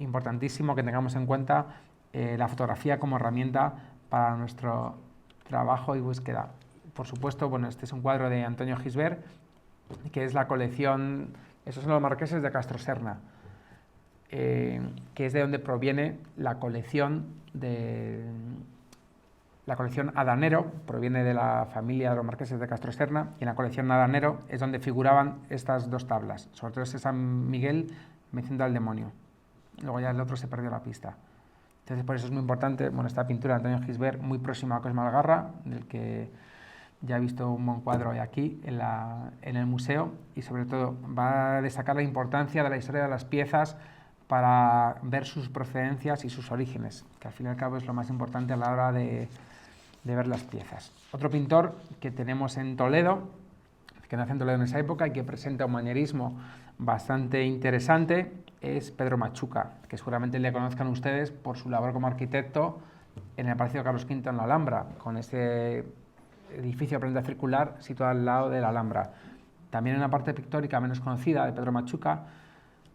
importantísimo que tengamos en cuenta la fotografía como herramienta para nuestro trabajo y búsqueda. Por supuesto, bueno, este es un cuadro de Antonio Gisbert, que es la colección, esos son los marqueses de Castroserna, que es de donde proviene la colección Adanero, proviene de la familia de los marqueses de Castroserna, y en la colección Adanero es donde figuraban estas dos tablas, sobre todo ese San Miguel venciendo al demonio. Luego ya el otro se perdió la pista. Entonces por eso es muy importante, bueno, esta pintura de Antonio Gisbert, muy próxima a Cosme Algarra, del que ya he visto un buen cuadro hoy aquí en el museo, y sobre todo va a destacar la importancia de la historia de las piezas para ver sus procedencias y sus orígenes, que al fin y al cabo es lo más importante a la hora de ver las piezas. Otro pintor que tenemos en Toledo, que nace en Toledo en esa época y que presenta un manierismo bastante interesante, es Pedro Machuca, que seguramente le conozcan ustedes por su labor como arquitecto en el Palacio de Carlos V en la Alhambra, con ese edificio de planta circular situado al lado de la Alhambra. También una parte pictórica menos conocida de Pedro Machuca.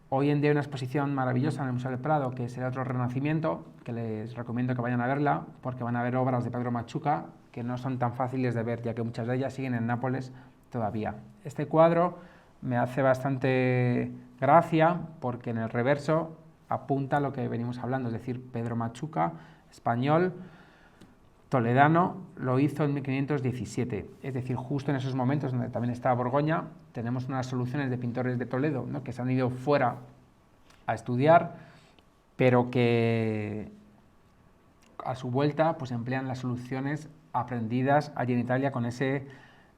Hoy en día hay una exposición maravillosa en el Museo del Prado, que es el otro Renacimiento, que les recomiendo que vayan a verla, porque van a ver obras de Pedro Machuca que no son tan fáciles de ver, ya que muchas de ellas siguen en Nápoles todavía. Este cuadro me hace bastante gracia, porque en el reverso apunta lo que venimos hablando, es decir, Pedro Machuca, español, toledano, lo hizo en 1517, es decir, justo en esos momentos donde también estaba Borgoña, tenemos unas soluciones de pintores de Toledo, ¿no?, que se han ido fuera a estudiar, pero que a su vuelta pues emplean las soluciones aprendidas allí en Italia con ese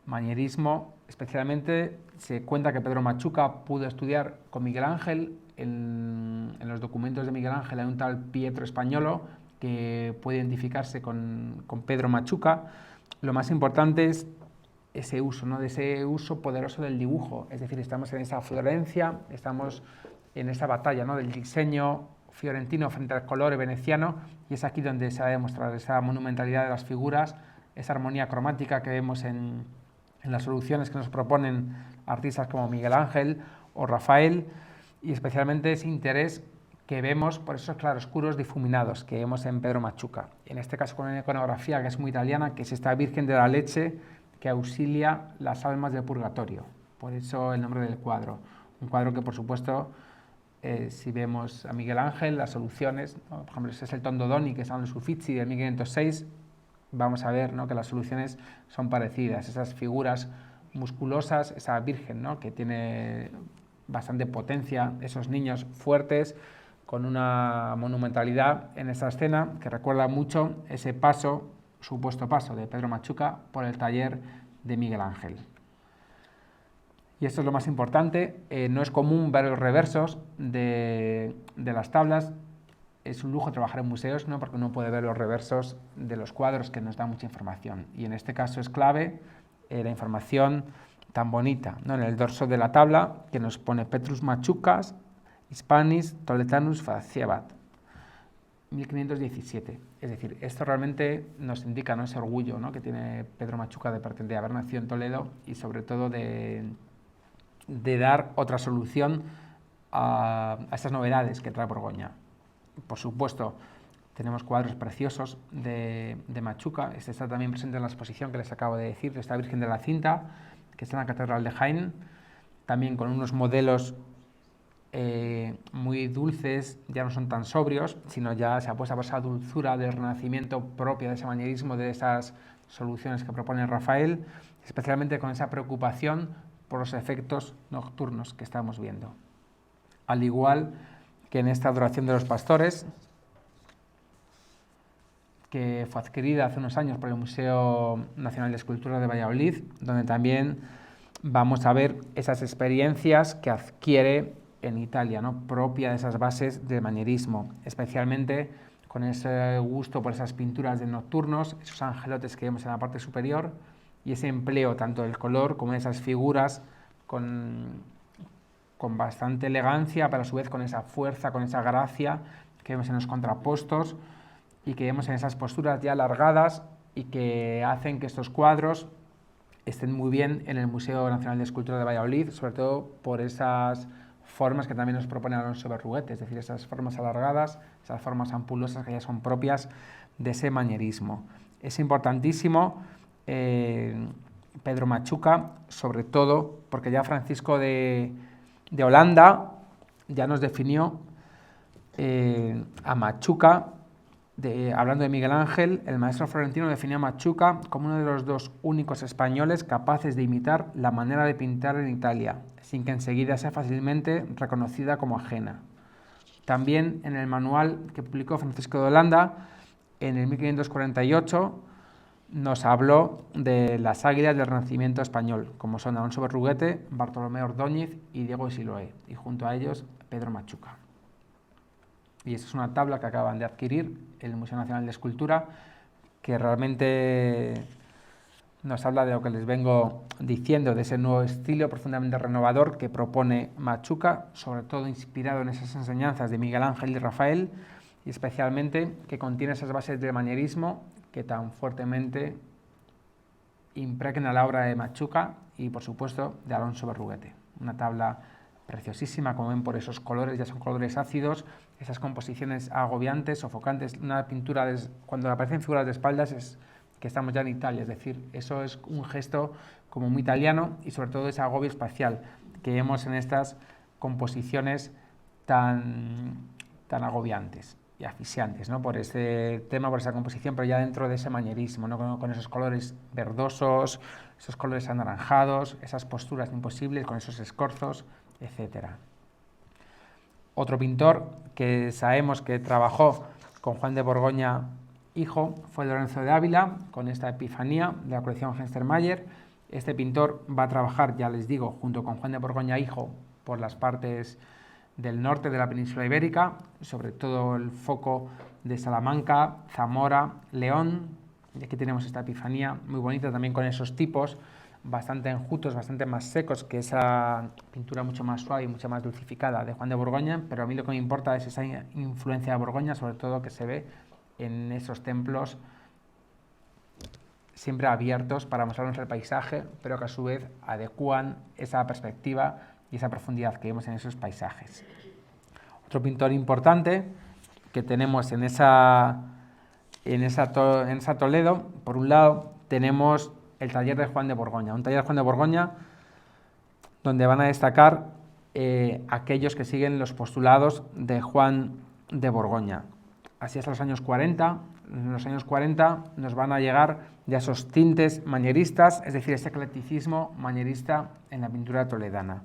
manierismo. Especialmente se cuenta que Pedro Machuca pudo estudiar con Miguel Ángel. En los documentos de Miguel Ángel hay un tal Pietro Españolo que puede identificarse con Pedro Machuca. Lo más importante es ese uso, ¿no?, de ese uso poderoso del dibujo, es decir, estamos en esa Florencia, estamos en esa batalla, ¿no?, del diseño fiorentino frente al color veneciano, y es aquí donde se va a demostrar esa monumentalidad de las figuras, esa armonía cromática que vemos en las soluciones que nos proponen artistas como Miguel Ángel o Rafael, y especialmente ese interés que vemos por esos claroscuros difuminados que vemos en Pedro Machuca. En este caso con una iconografía que es muy italiana, que es esta Virgen de la Leche que auxilia las almas del purgatorio. Por eso el nombre del cuadro. Un cuadro que, por supuesto, si vemos a Miguel Ángel, las soluciones, ¿no?, por ejemplo, ese es el Tondo Doni, que es el Uffizi de 1506, vamos a ver, ¿no?, que las soluciones son parecidas, esas figuras musculosas, esa Virgen, ¿no?, que tiene bastante potencia, esos niños fuertes, con una monumentalidad en esta escena que recuerda mucho ese paso, supuesto paso de Pedro Machuca por el taller de Miguel Ángel. Y esto es lo más importante, no es común ver los reversos de las tablas, es un lujo trabajar en museos, ¿no?, porque uno puede ver los reversos de los cuadros, que nos da mucha información, y en este caso es clave la información tan bonita, ¿no?, en el dorso de la tabla, que nos pone Petrus Machucas Hispanis Toledanus Faciebat, 1517. Es decir, esto realmente nos indica, ¿no?, ese orgullo, ¿no?, que tiene Pedro Machuca de haber nacido en Toledo y sobre todo de dar otra solución a estas novedades que trae Borgoña. Por supuesto, tenemos cuadros preciosos de Machuca. Este está también presente en la exposición que les acabo de decir, de esta Virgen de la Cinta, que está en la Catedral de Jaén, también con unos modelos muy dulces, ya no son tan sobrios, sino ya se apuesta por esa dulzura del Renacimiento propia de ese manierismo, de esas soluciones que propone Rafael, especialmente con esa preocupación por los efectos nocturnos que estamos viendo. Al igual que en esta Adoración de los Pastores, que fue adquirida hace unos años por el Museo Nacional de Escultura de Valladolid, donde también vamos a ver esas experiencias que adquiere en Italia, ¿no?, propia de esas bases del manierismo, especialmente con ese gusto por esas pinturas de nocturnos, esos angelotes que vemos en la parte superior, y ese empleo tanto del color como de esas figuras con bastante elegancia, pero a su vez con esa fuerza, con esa gracia que vemos en los contrapostos y que vemos en esas posturas ya alargadas y que hacen que estos cuadros estén muy bien en el Museo Nacional de Escultura de Valladolid, sobre todo por esas formas que también nos propone Alonso Berruguete, es decir, esas formas alargadas, esas formas ampulosas que ya son propias de ese manierismo. Es importantísimo Pedro Machuca, sobre todo porque ya Francisco de Holanda ya nos definió a Machuca, hablando de Miguel Ángel, el maestro florentino definió a Machuca como uno de los dos únicos españoles capaces de imitar la manera de pintar en Italia, sin que enseguida sea fácilmente reconocida como ajena. También en el manual que publicó Francisco de Holanda, en el 1548, nos habló de las águilas del Renacimiento español, como son Alonso Berruguete, Bartolomé Ordóñez y Diego de Siloé, y junto a ellos Pedro Machuca. Y esta es una tabla que acaban de adquirir el Museo Nacional de Escultura, que realmente nos habla de lo que les vengo diciendo, de ese nuevo estilo profundamente renovador que propone Machuca, sobre todo inspirado en esas enseñanzas de Miguel Ángel y Rafael, y especialmente que contiene esas bases del manierismo que tan fuertemente impregna la obra de Machuca y, por supuesto, de Alonso Berruguete. Una tabla preciosísima, como ven por esos colores, ya son colores ácidos, esas composiciones agobiantes, sofocantes. Una pintura, cuando aparecen figuras de espaldas, es que estamos ya en Italia, es decir, eso es un gesto como muy italiano y sobre todo ese agobio espacial que vemos en estas composiciones tan agobiantes y asfixiantes, ¿no? Por ese tema, por esa composición, pero ya dentro de ese manierismo, ¿no? Con esos colores verdosos, esos colores anaranjados, esas posturas imposibles, con esos escorzos, etc. Otro pintor que sabemos que trabajó con Juan de Borgoña hijo fue Lorenzo de Ávila, con esta Epifanía de la colección Genstermayer. Este pintor va a trabajar, ya les digo, junto con Juan de Borgoña hijo, por las partes del norte de la península ibérica, sobre todo el foco de Salamanca, Zamora, León. Y aquí tenemos esta Epifanía muy bonita también con esos tipos bastante enjutos, bastante más secos que esa pintura mucho más suave y mucho más dulcificada de Juan de Borgoña, pero a mí lo que me importa es esa influencia de Borgoña, sobre todo que se ve en esos templos siempre abiertos para mostrarnos el paisaje, pero que a su vez adecúan esa perspectiva y esa profundidad que vemos en esos paisajes. Otro pintor importante que tenemos en esa Toledo, por un lado, tenemos el taller de Juan de Borgoña, un taller de Juan de Borgoña donde van a destacar aquellos que siguen los postulados de Juan de Borgoña. Así hasta los años 40, en los años 40 nos van a llegar ya esos tintes manieristas, es decir, ese eclecticismo manierista en la pintura toledana.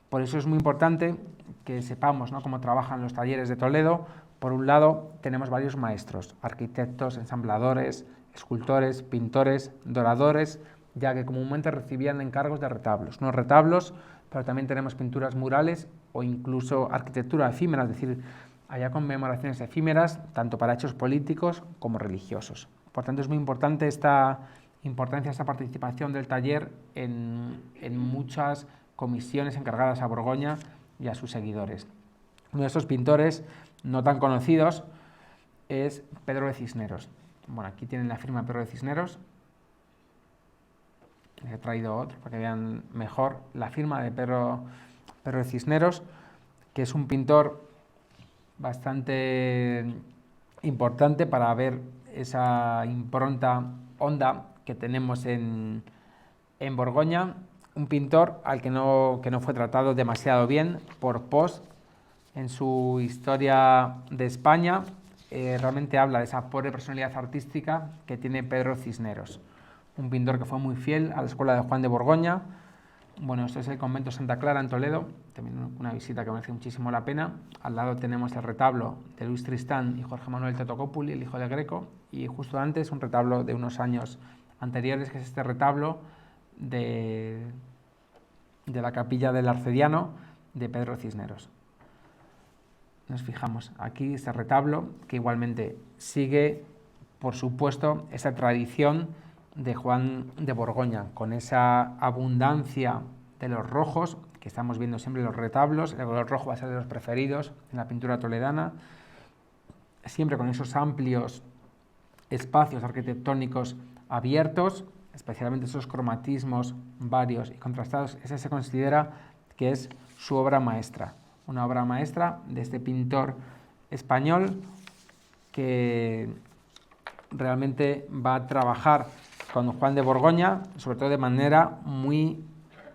Por eso es muy importante que sepamos, ¿no?, cómo trabajan los talleres de Toledo. Por un lado, tenemos varios maestros, arquitectos, ensambladores, escultores, pintores, doradores, ya que comúnmente recibían encargos de retablos. No retablos, pero también tenemos pinturas murales o incluso arquitectura efímera, es decir, había conmemoraciones efímeras tanto para hechos políticos como religiosos. Por tanto, es muy importante esta participación del taller en muchas comisiones encargadas a Borgoña y a sus seguidores. Uno de estos pintores no tan conocidos es Pedro de Cisneros. Bueno, aquí tienen la firma de Pedro de Cisneros. He traído otro para que vean mejor la firma de Pedro de Cisneros, que es un pintor bastante importante para ver esa impronta honda que tenemos en Borgoña. Un pintor al que no fue tratado demasiado bien por Post en su historia de España. Realmente habla de esa pobre personalidad artística que tiene Pedro Cisneros, un pintor que fue muy fiel a la escuela de Juan de Borgoña. Bueno, esto es el convento Santa Clara en Toledo, también una visita que merece muchísimo la pena. Al lado tenemos el retablo de Luis Tristán y Jorge Manuel Totocópuli, el hijo de Greco, y justo antes un retablo de unos años anteriores, que es este retablo de la capilla del Arcediano de Pedro Cisneros. Nos fijamos aquí este retablo que igualmente sigue, por supuesto, esa tradición de Juan de Borgoña, con esa abundancia de los rojos que estamos viendo siempre en los retablos. El color rojo va a ser de los preferidos en la pintura toledana, siempre con esos amplios espacios arquitectónicos abiertos, especialmente esos cromatismos varios y contrastados. Ese se considera que es su obra maestra, una obra maestra de este pintor español que realmente va a trabajar con Juan de Borgoña, sobre todo de manera muy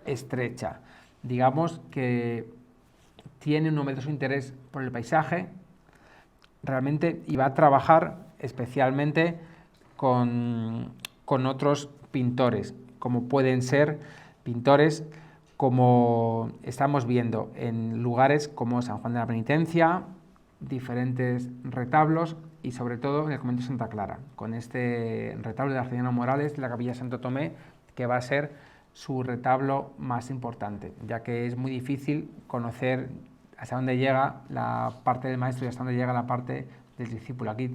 estrecha. Digamos que tiene un novedoso interés por el paisaje, realmente, y va a trabajar especialmente con otros pintores, como pueden ser pintores como estamos viendo en lugares como San Juan de la Penitencia, diferentes retablos y sobre todo en el convento de Santa Clara, con este retablo de Arcediano Morales de la Capilla de Santo Tomé, que va a ser su retablo más importante, ya que es muy difícil conocer hasta dónde llega la parte del maestro y hasta dónde llega la parte del discípulo. Aquí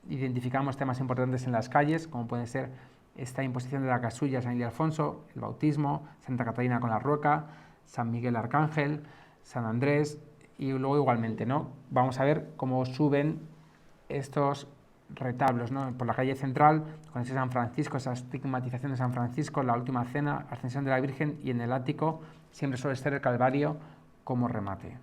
identificamos temas importantes en las calles, como puede ser esta imposición de la casulla San Ildefonso, el bautismo, Santa Catalina con la Rueca, San Miguel Arcángel, San Andrés, y luego igualmente, ¿no? Vamos a ver cómo suben estos retablos, ¿no? Por la calle central, con ese San Francisco, esa estigmatización de San Francisco, la última cena, ascensión de la Virgen, y en el ático siempre suele ser el Calvario como remate.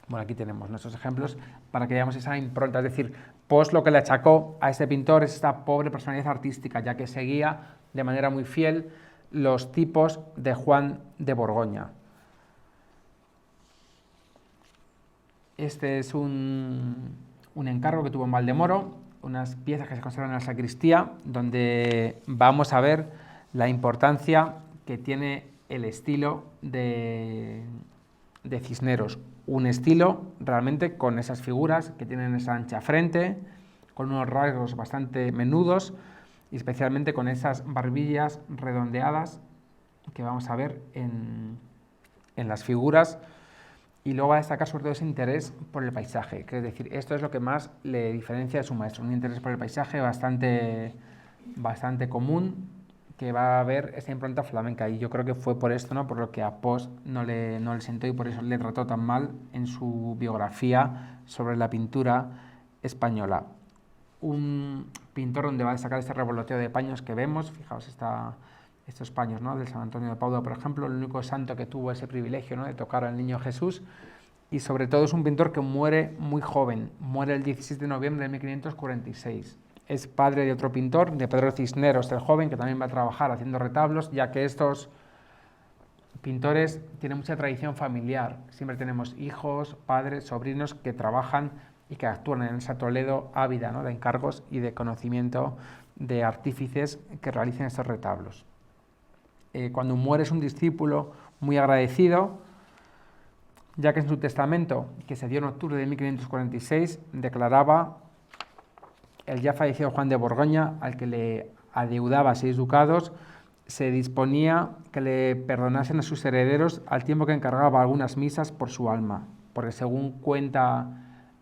Bueno, aquí tenemos nuestros ejemplos para que veamos esa impronta, es decir, pues lo que le achacó a este pintor es esta pobre personalidad artística, ya que seguía de manera muy fiel los tipos de Juan de Borgoña. Este es un encargo que tuvo en Valdemoro, unas piezas que se conservan en la sacristía, donde vamos a ver la importancia que tiene el estilo de Cisneros. Un estilo realmente con esas figuras que tienen esa ancha frente, con unos rasgos bastante menudos y especialmente con esas barbillas redondeadas que vamos a ver en las figuras. Y luego va a destacar sobre todo ese interés por el paisaje, que es decir, esto es lo que más le diferencia de su maestro, un interés por el paisaje bastante común, que va a haber esta impronta flamenca, y yo creo que fue por esto, ¿no?, por lo que a Pos no le sentó y por eso le trató tan mal en su biografía sobre la pintura española. Un pintor donde va a destacar este revoloteo de paños que vemos, fijaos estos paños, ¿no?, del San Antonio de Padua, por ejemplo, el único santo que tuvo ese privilegio, ¿no?, de tocar al niño Jesús, y sobre todo es un pintor que muere muy joven, muere el 16 de noviembre de 1546. Es padre de otro pintor, de Pedro Cisneros, el joven, que también va a trabajar haciendo retablos, ya que estos pintores tienen mucha tradición familiar. Siempre tenemos hijos, padres, sobrinos que trabajan y que actúan en esa Toledo ávida, ¿no?, de encargos y de conocimiento de artífices que realicen estos retablos. Cuando muere es un discípulo muy agradecido, ya que en su testamento, que se dio en octubre de 1546, declaraba: el ya fallecido Juan de Borgoña, al que le adeudaba 6 ducados, se disponía que le perdonasen a sus herederos al tiempo que encargaba algunas misas por su alma, porque según cuenta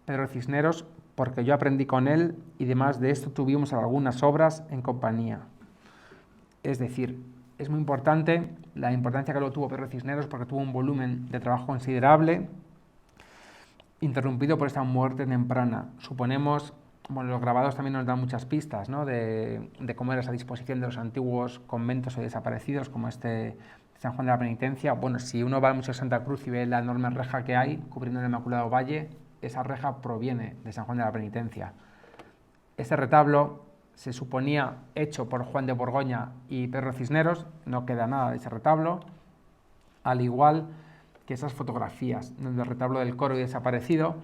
Pedro Cisneros, porque yo aprendí con él y demás de esto tuvimos algunas obras en compañía. Es decir, es muy importante la importancia que lo tuvo Pedro Cisneros, porque tuvo un volumen de trabajo considerable, interrumpido por esta muerte temprana. Suponemos, bueno, los grabados también nos dan muchas pistas, ¿no?, de cómo era esa disposición de los antiguos conventos hoy desaparecidos, como este San Juan de la Penitencia. Bueno, si uno va al Museo de Santa Cruz y ve la enorme reja que hay cubriendo el Inmaculado Valle, esa reja proviene de San Juan de la Penitencia. Este retablo se suponía hecho por Juan de Borgoña y Pedro Cisneros, no queda nada de ese retablo, al igual que esas fotografías del retablo del coro y desaparecido,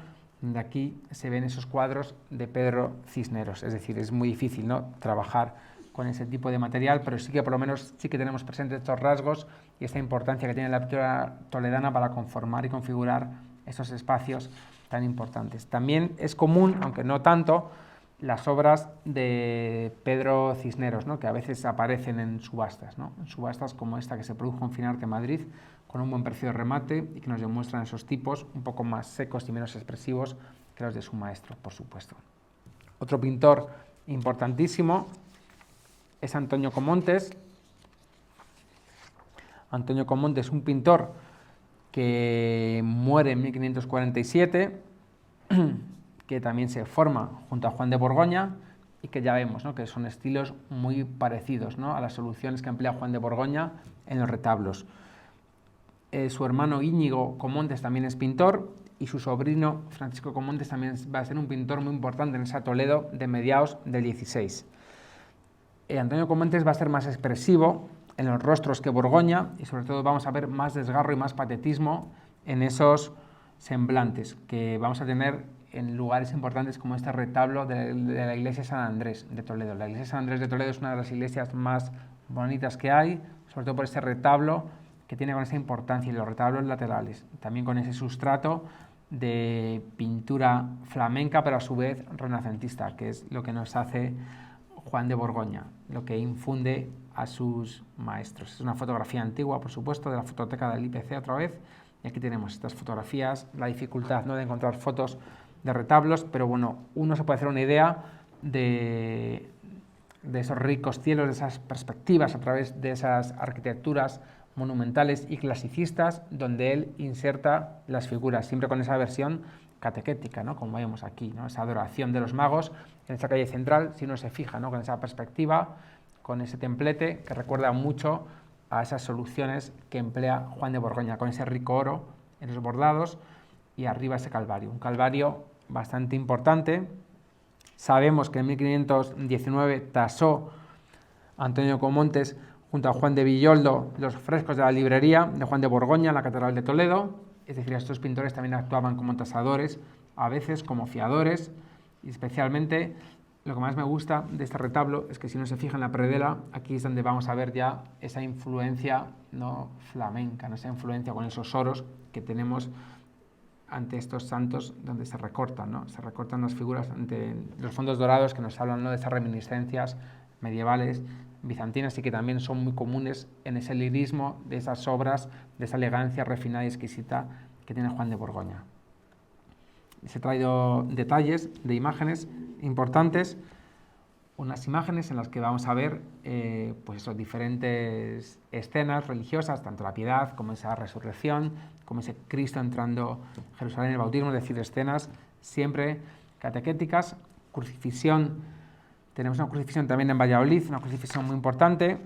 donde aquí se ven esos cuadros de Pedro Cisneros. Es decir, es muy difícil, ¿no?, trabajar con ese tipo de material, pero sí que por lo menos sí que tenemos presentes estos rasgos y esta importancia que tiene la pintura toledana para conformar y configurar esos espacios tan importantes. También es común, aunque no tanto, las obras de Pedro Cisneros, ¿no?, que a veces aparecen en subastas, ¿no?, en subastas como esta que se produjo en Finarte, Madrid, con un buen precio de remate y que nos demuestran esos tipos un poco más secos y menos expresivos que los de su maestro, por supuesto. Otro pintor importantísimo es Antonio Comontes. Antonio Comontes, un pintor que muere en 1547, que también se forma junto a Juan de Borgoña y que ya vemos, ¿no?, que son estilos muy parecidos, ¿no?, a las soluciones que emplea Juan de Borgoña en los retablos. Su hermano Íñigo Comontes también es pintor y su sobrino Francisco Comontes también va a ser un pintor muy importante en esa Toledo de mediados del 16. Antonio Comontes va a ser más expresivo en los rostros que Borgoña y sobre todo vamos a ver más desgarro y más patetismo en esos semblantes que vamos a tener en lugares importantes como este retablo de la iglesia San Andrés de Toledo. La iglesia San Andrés de Toledo es una de las iglesias más bonitas que hay, sobre todo por este retablo que tiene con esa importancia y los retablos laterales, también con ese sustrato de pintura flamenca pero a su vez renacentista, que es lo que nos hace Juan de Borgoña, lo que infunde a sus maestros. Es una fotografía antigua, por supuesto, de la fototeca del IPC otra vez, y aquí tenemos estas fotografías, la dificultad, ¿no?, de encontrar fotos de retablos, pero bueno, uno se puede hacer una idea de esos ricos cielos, de esas perspectivas a través de esas arquitecturas monumentales y clasicistas, donde él inserta las figuras, siempre con esa versión catequética, ¿no?, como vemos aquí, ¿no?, esa adoración de los magos en esa calle central, si uno se fija, ¿no?, con esa perspectiva, con ese templete que recuerda mucho a esas soluciones que emplea Juan de Borgoña, con ese rico oro en los bordados y arriba ese calvario, un calvario bastante importante. Sabemos que en 1519 tasó Antonio Comontes junto a Juan de Villoldo los frescos de la librería de Juan de Borgoña en la Catedral de Toledo, es decir, estos pintores también actuaban como tasadores, a veces como fiadores, y especialmente lo que más me gusta de este retablo es que si uno se fija en la predela, aquí es donde vamos a ver ya esa influencia, ¿no?, flamenca, ¿no?, esa influencia con esos oros que tenemos ante estos santos donde se recortan, ¿no?, se recortan las figuras ante los fondos dorados que nos hablan, ¿no?, de esas reminiscencias medievales, bizantinas, y que también son muy comunes en ese lirismo de esas obras, de esa elegancia refinada y exquisita que tiene Juan de Borgoña. Les he traído detalles de imágenes importantes, unas imágenes en las que vamos a ver pues esos diferentes escenas religiosas, tanto la piedad como esa resurrección, como ese Cristo entrando a Jerusalén en el bautismo, es decir, escenas siempre catequéticas. Crucifixión, tenemos una crucifixión también en Valladolid, una crucifixión muy importante,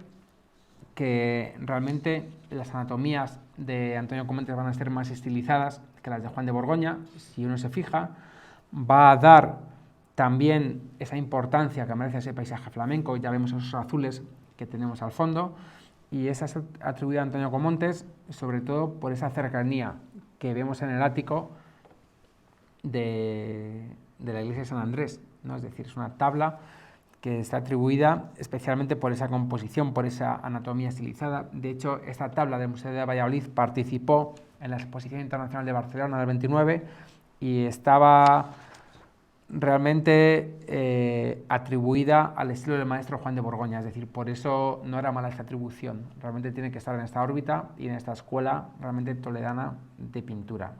que realmente las anatomías de Antonio Comontes van a ser más estilizadas que las de Juan de Borgoña, si uno se fija, va a dar también esa importancia que merece ese paisaje flamenco, ya vemos esos azules que tenemos al fondo, y esa es atribuida a Antonio Comontes, sobre todo por esa cercanía que vemos en el ático de la iglesia de San Andrés, ¿no? Es decir, es una tabla que está atribuida especialmente por esa composición, por esa anatomía estilizada. De hecho, esta tabla del Museo de Valladolid participó en la Exposición Internacional de Barcelona del 29 y estaba realmente atribuida al estilo del maestro Juan de Borgoña, es decir, por eso no era mala esta atribución, realmente tiene que estar en esta órbita y en esta escuela realmente toledana de pintura.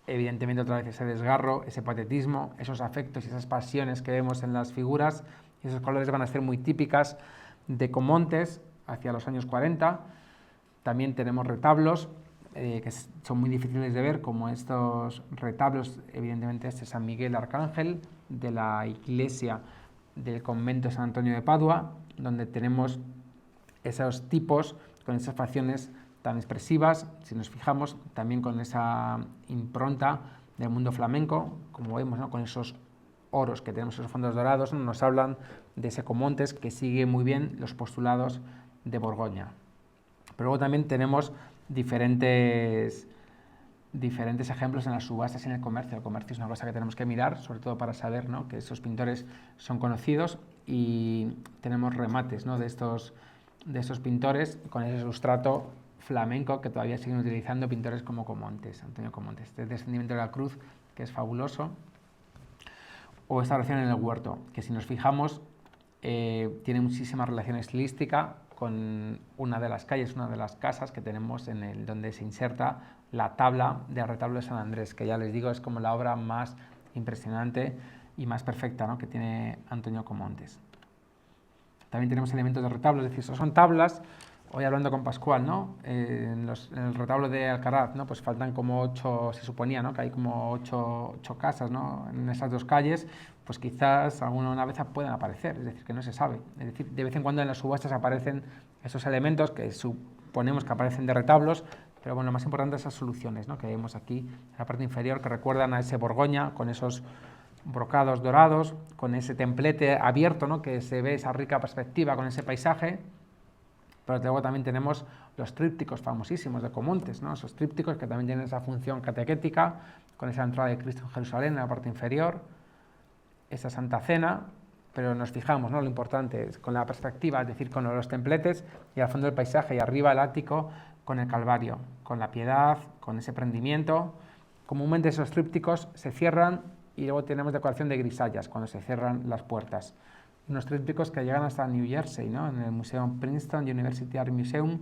Evidentemente otra vez ese desgarro, ese patetismo, esos afectos y esas pasiones que vemos en las figuras, y esos colores van a ser muy típicas de Comontes hacia los años 40. También tenemos retablos que son muy difíciles de ver, como estos retablos, evidentemente este San Miguel Arcángel de la iglesia del convento de San Antonio de Padua, donde tenemos esos tipos con esas facciones tan expresivas, si nos fijamos, también con esa impronta del mundo flamenco, como vemos, ¿no?, con esos oros que tenemos, esos fondos dorados, ¿no?, nos hablan de ese Comontes que sigue muy bien los postulados de Borgoña. Pero luego también tenemos diferentes ejemplos en las subastas y en el comercio. El comercio es una cosa que tenemos que mirar, sobre todo para saber, ¿no?, que esos pintores son conocidos, y tenemos remates, ¿no?, de estos pintores con ese sustrato flamenco que todavía siguen utilizando pintores como Comontes, Antonio Comontes. Este descendimiento de la cruz, que es fabuloso, o esta oración en el huerto, que si nos fijamos tiene muchísima relación estilística con una de las calles, una de las casas que tenemos donde se inserta la tabla del retablo de San Andrés, que ya les digo es como la obra más impresionante y más perfecta, ¿no?, que tiene Antonio Comontes. También tenemos elementos de retablo, es decir, son tablas. Hoy hablando con Pascual, ¿no?, en el retablo de Alcaraz, ¿no?, pues faltan como 8, se suponía, ¿no?, que hay como 8 casas, ¿no?, en esas dos calles, pues quizás alguna vez puedan aparecer, es decir, que no se sabe. Es decir, de vez en cuando en las subastas aparecen esos elementos que suponemos que aparecen de retablos, Pero bueno, lo más importante es esas soluciones, ¿no?, que vemos aquí en la parte inferior, que recuerdan a ese Borgoña, con esos brocados dorados, con ese templete abierto, ¿no?, que se ve esa rica perspectiva con ese paisaje. Pero luego también tenemos los trípticos famosísimos de Comontes, ¿no?, esos trípticos que también tienen esa función catequética, con esa entrada de Cristo en Jerusalén en la parte inferior, esa Santa Cena, pero nos fijamos, ¿no?, lo importante es con la perspectiva, es decir, con los templetes y al fondo del paisaje, y arriba el ático con el Calvario, con la piedad, con ese prendimiento. Comúnmente esos trípticos se cierran y luego tenemos decoración de grisallas cuando se cierran las puertas. Unos trípticos que llegan hasta New Jersey, ¿no?, en el Museo Princeton University Art Museum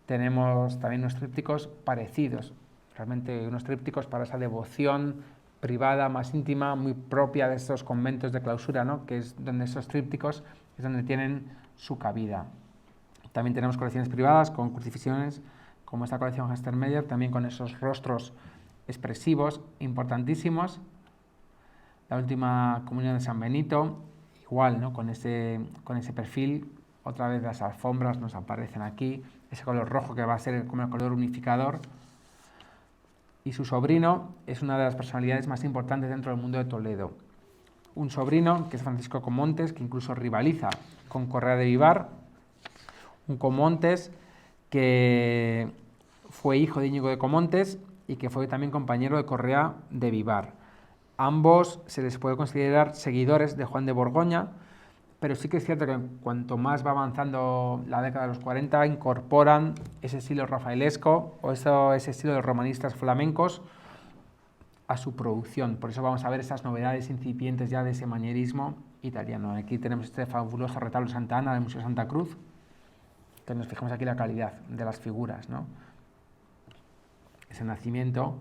tenemos también unos trípticos parecidos, realmente unos trípticos para esa devoción privada, más íntima, muy propia de estos conventos de clausura, ¿no?, que es donde esos trípticos es donde tienen su cabida. También tenemos colecciones privadas con crucifixiones, como esta colección Hastermeyer, también con esos rostros expresivos importantísimos. La última comunión de San Benito, igual, ¿no?, con ese perfil. Otra vez las alfombras nos aparecen aquí, ese color rojo que va a ser como el color unificador. Y su sobrino es una de las personalidades más importantes dentro del mundo de Toledo. Un sobrino que es Francisco Comontes, que incluso rivaliza con Correa de Vivar. Un Comontes que fue hijo de Íñigo de Comontes y que fue también compañero de Correa de Vivar. Ambos se les puede considerar seguidores de Juan de Borgoña, pero sí que es cierto que cuanto más va avanzando la década de los 40, incorporan ese estilo rafaelesco o ese estilo de romanistas flamencos a su producción. Por eso vamos a ver esas novedades incipientes ya de ese manierismo italiano. Aquí tenemos este fabuloso retablo de Santa Ana del Museo Santa Cruz, que nos fijamos aquí la calidad de las figuras, ¿no? Ese nacimiento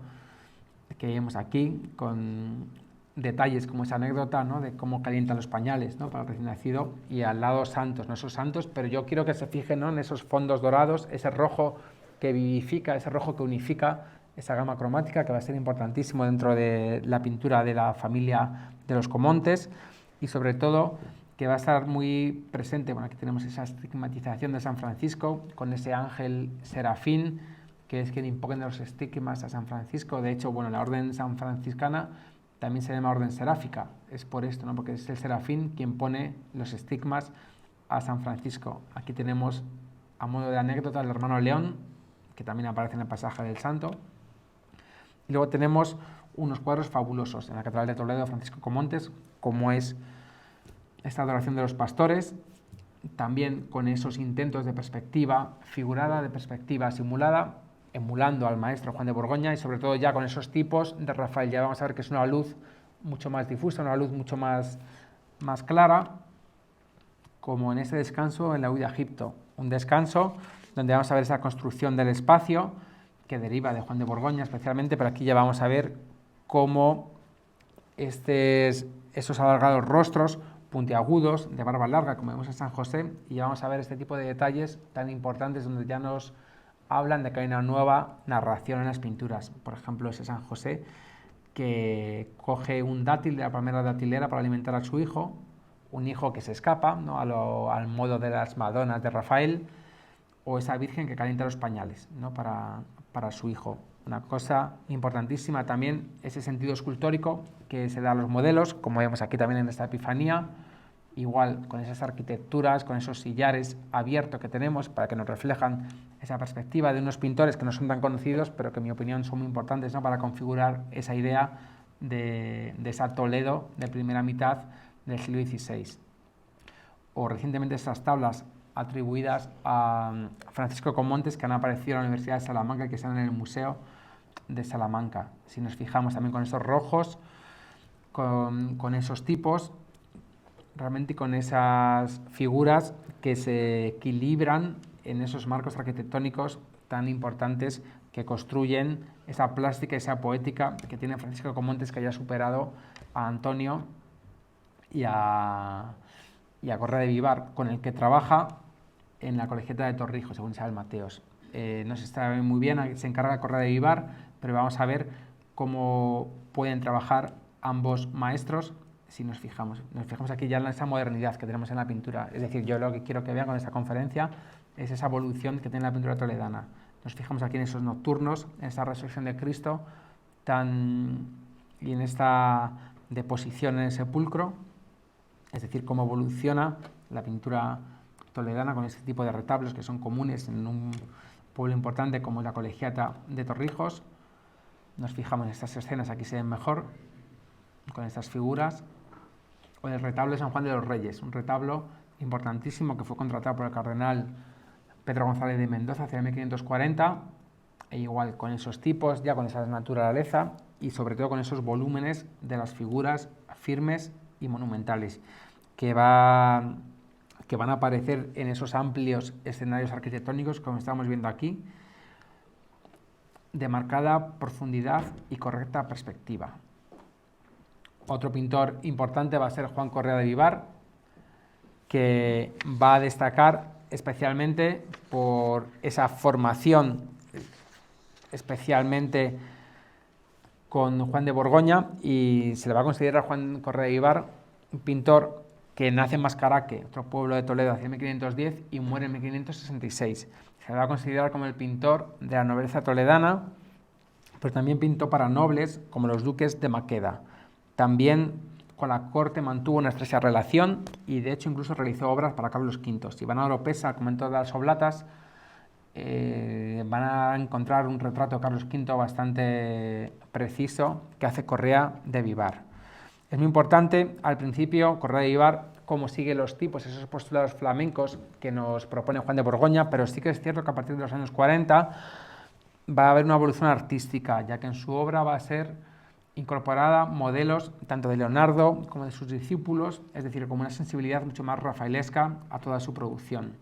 que vemos aquí, con detalles como esa anécdota, ¿no?, de cómo calientan los pañales, ¿no?, para el recién nacido, y al lado santos, no esos santos, pero yo quiero que se fijen, ¿no?, en esos fondos dorados, ese rojo que vivifica, ese rojo que unifica esa gama cromática, que va a ser importantísimo dentro de la pintura de la familia de los Comontes, y sobre todo que va a estar muy presente. Bueno, aquí tenemos esa estigmatización de San Francisco con ese ángel serafín, que es quien impone los estigmas a San Francisco. De hecho, bueno, la orden sanfranciscana también se llama orden seráfica, es por esto, ¿no?, porque es el serafín quien pone los estigmas a San Francisco. Aquí tenemos, a modo de anécdota, el hermano León, que también aparece en el pasaje del santo. Y luego tenemos unos cuadros fabulosos en la Catedral de Toledo de Francisco Comontes, como es esta adoración de los pastores, también con esos intentos de perspectiva figurada, de perspectiva simulada, emulando al maestro Juan de Borgoña, y sobre todo ya con esos tipos de Rafael. Ya vamos a ver que es una luz mucho más difusa, una luz mucho más clara, como en este descanso en la huida a Egipto. Un descanso donde vamos a ver esa construcción del espacio que deriva de Juan de Borgoña especialmente, pero aquí ya vamos a ver cómo esos alargados rostros puntiagudos, de barba larga, como vemos en San José, y ya vamos a ver este tipo de detalles tan importantes donde ya nos hablan de que hay una nueva narración en las pinturas. Por ejemplo, ese San José que coge un dátil de la palmera datilera para alimentar a su hijo, un hijo que se escapa, ¿no?, al modo de las Madonas de Rafael, o esa Virgen que calienta los pañales, ¿no?, para su hijo. Una cosa importantísima también, ese sentido escultórico que se da a los modelos, como vemos aquí también en esta Epifanía, igual con esas arquitecturas, con esos sillares abiertos que tenemos para que nos reflejan esa perspectiva de unos pintores que no son tan conocidos, pero que en mi opinión son muy importantes, ¿no?, para configurar esa idea de esa Toledo de primera mitad del siglo XVI. O recientemente estas tablas atribuidas a Francisco Comontes, que han aparecido en la Universidad de Salamanca y que están en el Museo de Salamanca. Si nos fijamos también con esos rojos, con esos tipos, realmente con esas figuras que se equilibran en esos marcos arquitectónicos tan importantes que construyen esa plástica y esa poética que tiene Francisco Comontes, que haya superado a Antonio y a Correa de Vivar, con el que trabaja en la Colegiata de Torrijos, según Isabel Mateos. No se sabe muy bien, se encarga Correa de Vivar, pero vamos a ver cómo pueden trabajar ambos maestros si nos fijamos aquí ya en esa modernidad que tenemos en la pintura. Es decir, yo lo que quiero que vean con esta conferencia es esa evolución que tiene la pintura toledana, Nos fijamos aquí en esos nocturnos, en esta resurrección de Cristo y en esta deposición en el sepulcro, es decir, cómo evoluciona la pintura toledana con este tipo de retablos que son comunes en un pueblo importante como la Colegiata de Torrijos. Nos fijamos en estas escenas, aquí se ven mejor, con estas figuras, o en el retablo de San Juan de los Reyes, un retablo importantísimo que fue contratado por el cardenal Pedro González de Mendoza hacia 1540, e igual con esos tipos, ya con esa naturaleza y sobre todo con esos volúmenes de las figuras firmes y monumentales que van a aparecer en esos amplios escenarios arquitectónicos como estamos viendo aquí, de marcada profundidad y correcta perspectiva. Otro pintor importante va a ser Juan Correa de Vivar, que va a destacar especialmente por esa formación, especialmente con Juan de Borgoña, y se le va a considerar a Juan Correa de Vivar un pintor que nace en Mascaraque, otro pueblo de Toledo, hacia 1510 y muere en 1566. Se le va a considerar como el pintor de la nobleza toledana, pero también pintó para nobles como los duques de Maqueda. También con la corte mantuvo una estrecha relación y de hecho incluso realizó obras para Carlos V. Si van a Oropesa, como en todas las oblatas, van a encontrar un retrato de Carlos V bastante preciso que hace Correa de Vivar. Es muy importante al principio Correa de Vivar cómo sigue los tipos, esos postulados flamencos que nos propone Juan de Borgoña, pero sí que es cierto que a partir de los años 40 va a haber una evolución artística, ya que en su obra va a ser incorporada modelos tanto de Leonardo como de sus discípulos, es decir, como una sensibilidad mucho más rafaelesca a toda su producción.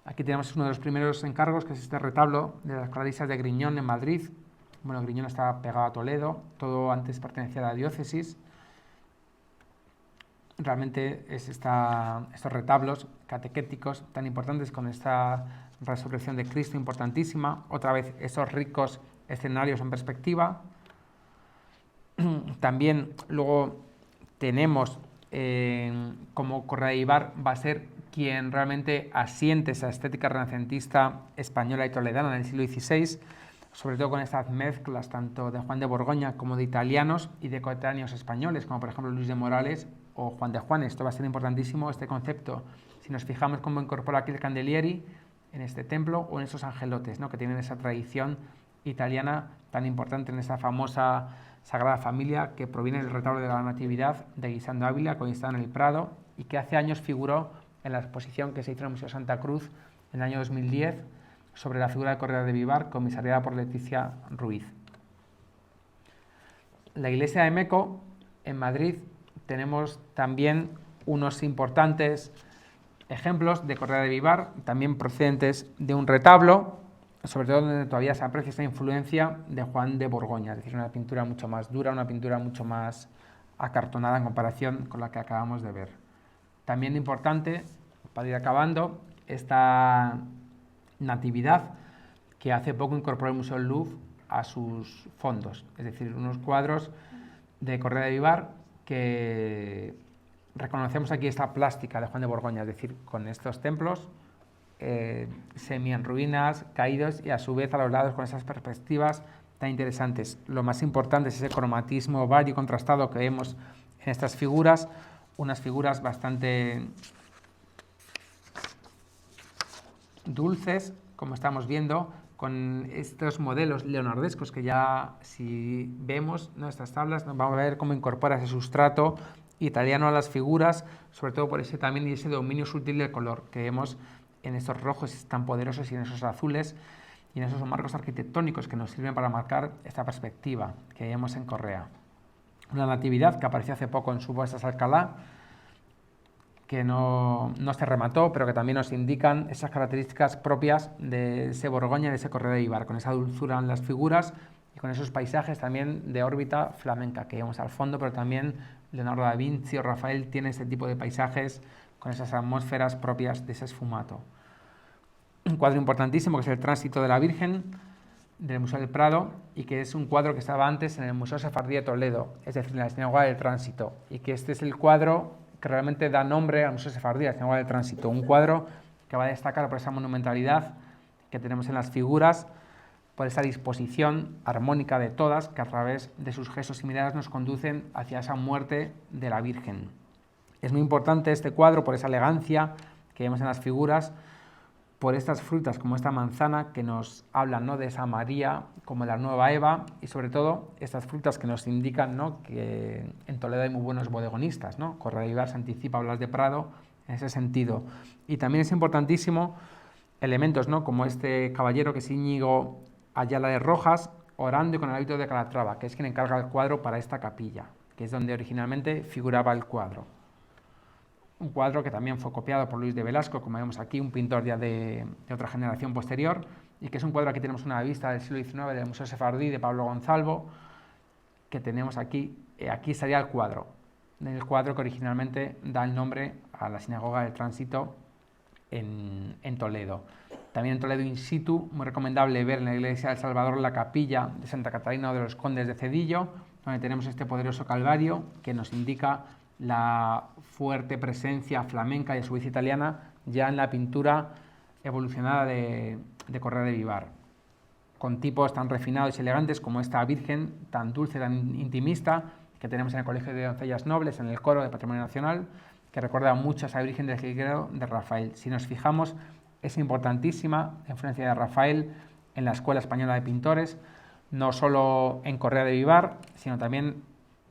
Aquí tenemos uno de los primeros encargos, que es este retablo de las clarisas de Griñón en Madrid. Bueno, Griñón estaba pegado a Toledo, todo antes pertenecía a la diócesis. Realmente es estos retablos catequéticos tan importantes con esta resurrección de Cristo importantísima. Otra vez esos ricos escenarios en perspectiva. También luego tenemos como Correa de Vivar va a ser quien realmente asiente esa estética renacentista española y toledana en el siglo XVI, sobre todo con estas mezclas tanto de Juan de Borgoña como de italianos y de coetáneos españoles, como por ejemplo Luis de Morales o Juan de Juan. Esto va a ser importantísimo, este concepto, si nos fijamos cómo incorpora aquí el Candelieri en este templo o en esos angelotes, ¿no?, que tienen esa tradición italiana tan importante en esa famosa Sagrada Familia que proviene del retablo de la Natividad de Guisando Ávila, que hoy está en el Prado y que hace años figuró en la exposición que se hizo en el Museo Santa Cruz en el año 2010 sobre la figura de Correa de Vivar, comisariada por Leticia Ruiz. La iglesia de Meco, en Madrid, tenemos también unos importantes ejemplos de Correa de Vivar, también procedentes de un retablo, sobre todo donde todavía se aprecia esa influencia de Juan de Borgoña, es decir, una pintura mucho más dura, una pintura mucho más acartonada en comparación con la que acabamos de ver. También importante, para ir acabando, esta Natividad que hace poco incorporó el Museo del Louvre a sus fondos, es decir, unos cuadros de Correa de Vivar que reconocemos aquí esta plástica de Juan de Borgoña, es decir, con estos templos semi en ruinas, caídos y a su vez a los lados con esas perspectivas tan interesantes. Lo más importante es ese cromatismo vario y contrastado que vemos en estas figuras, unas figuras bastante dulces, como estamos viendo, con estos modelos leonardescos que ya si vemos nuestras tablas vamos a ver cómo incorpora ese sustrato italiano a las figuras, sobre todo por ese también y ese dominio sutil del color que vemos en estos rojos tan poderosos y en esos azules y en esos marcos arquitectónicos que nos sirven para marcar esta perspectiva que vemos en Correa. Una Natividad que apareció hace poco en Subastas Alcalá, que no se remató, pero que también nos indican esas características propias de ese Borgoña y de ese Correa de Vivar, con esa dulzura en las figuras y con esos paisajes también de órbita flamenca que vemos al fondo, pero también Leonardo da Vinci o Rafael tienen ese tipo de paisajes con esas atmósferas propias de ese esfumato. Un cuadro importantísimo que es el Tránsito de la Virgen del Museo del Prado y que es un cuadro que estaba antes en el Museo Sefardí de Toledo, es decir, en la Sinagoga del Tránsito, y que este es el cuadro que realmente da nombre al Museo Sefardí, la Sinagoga del Tránsito, un cuadro que va a destacar por esa monumentalidad que tenemos en las figuras por esa disposición armónica de todas que a través de sus gestos y miradas nos conducen hacia esa muerte de la Virgen. Es muy importante este cuadro por esa elegancia que vemos en las figuras, por estas frutas como esta manzana que nos hablan, ¿no?, de esa María como la nueva Eva, y sobre todo estas frutas que nos indican, ¿no?, que en Toledo hay muy buenos bodegonistas, ¿no? Correa de Vivar se anticipa a Blas de Prado en ese sentido. Y también es importantísimo elementos, ¿no?, como este caballero que es Íñigo Ayala de Rojas, orando y con el hábito de Calatrava, que es quien encarga el cuadro para esta capilla, que es donde originalmente figuraba el cuadro. Un cuadro que también fue copiado por Luis de Velasco, como vemos aquí, un pintor ya de otra generación posterior, y que es un cuadro, aquí tenemos una vista del siglo XIX del Museo Sefardí de Pablo Gonzalvo, que tenemos aquí, aquí estaría el cuadro que originalmente da el nombre a la Sinagoga del Tránsito en Toledo. También en Toledo in situ, muy recomendable ver en la iglesia del Salvador la capilla de Santa Catalina de los Condes de Cedillo, donde tenemos este poderoso calvario que nos indica la fuerte presencia flamenca y a su vez italiana ya en la pintura evolucionada de Correa de Vivar, con tipos tan refinados y elegantes como esta Virgen tan dulce, tan intimista, que tenemos en el Colegio de Doncellas Nobles, en el coro de Patrimonio Nacional, que recuerda mucho a esa Virgen del Jilguero de Rafael. Si nos fijamos, es importantísima la influencia de Rafael en la Escuela Española de Pintores, no solo en Correa de Vivar, sino también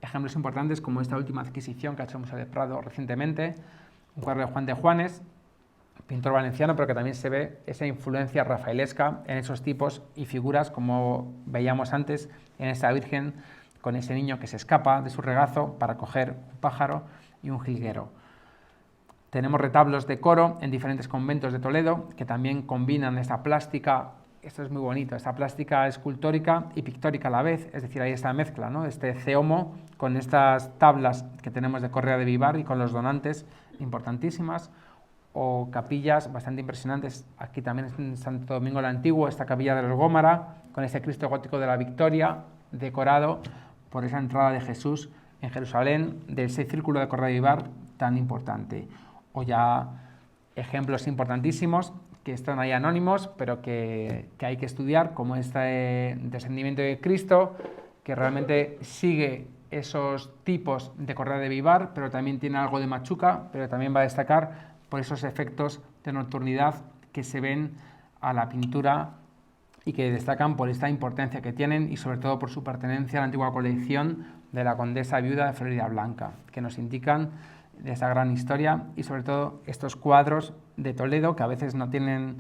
ejemplos importantes como esta última adquisición que ha hecho el Museo de Prado recientemente, un cuadro de Juan de Juanes, pintor valenciano, pero que también se ve esa influencia rafaelesca en esos tipos y figuras, como veíamos antes, en esta Virgen con ese niño que se escapa de su regazo para coger un pájaro y un jilguero. Tenemos retablos de coro en diferentes conventos de Toledo que también combinan esta plástica, esto es muy bonito, esta plástica escultórica y pictórica a la vez, es decir, hay esta mezcla, ¿no?, este ceomo con estas tablas que tenemos de Correa de Vivar y con los donantes importantísimas, o capillas bastante impresionantes, aquí también en Santo Domingo el Antiguo, esta capilla de los Gómara, con este Cristo gótico de la Victoria, decorado por esa entrada de Jesús en Jerusalén, de ese círculo de Correa de Vivar tan importante. O ya ejemplos importantísimos que están ahí anónimos, pero que hay que estudiar, como este descendimiento de Cristo, que realmente sigue esos tipos de Correa de Vivar, pero también tiene algo de Machuca, pero también va a destacar por esos efectos de nocturnidad que se ven a la pintura y que destacan por esta importancia que tienen y sobre todo por su pertenencia a la antigua colección de la condesa viuda de Florida Blanca, que nos indican de esa gran historia y sobre todo estos cuadros de Toledo que a veces no tienen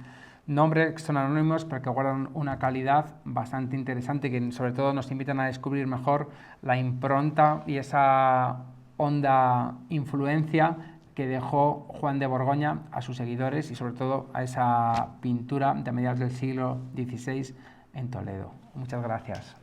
nombre, que son anónimos, pero que guardan una calidad bastante interesante, que sobre todo nos invitan a descubrir mejor la impronta y esa honda influencia que dejó Juan de Borgoña a sus seguidores y sobre todo a esa pintura de mediados del siglo XVI en Toledo. Muchas gracias.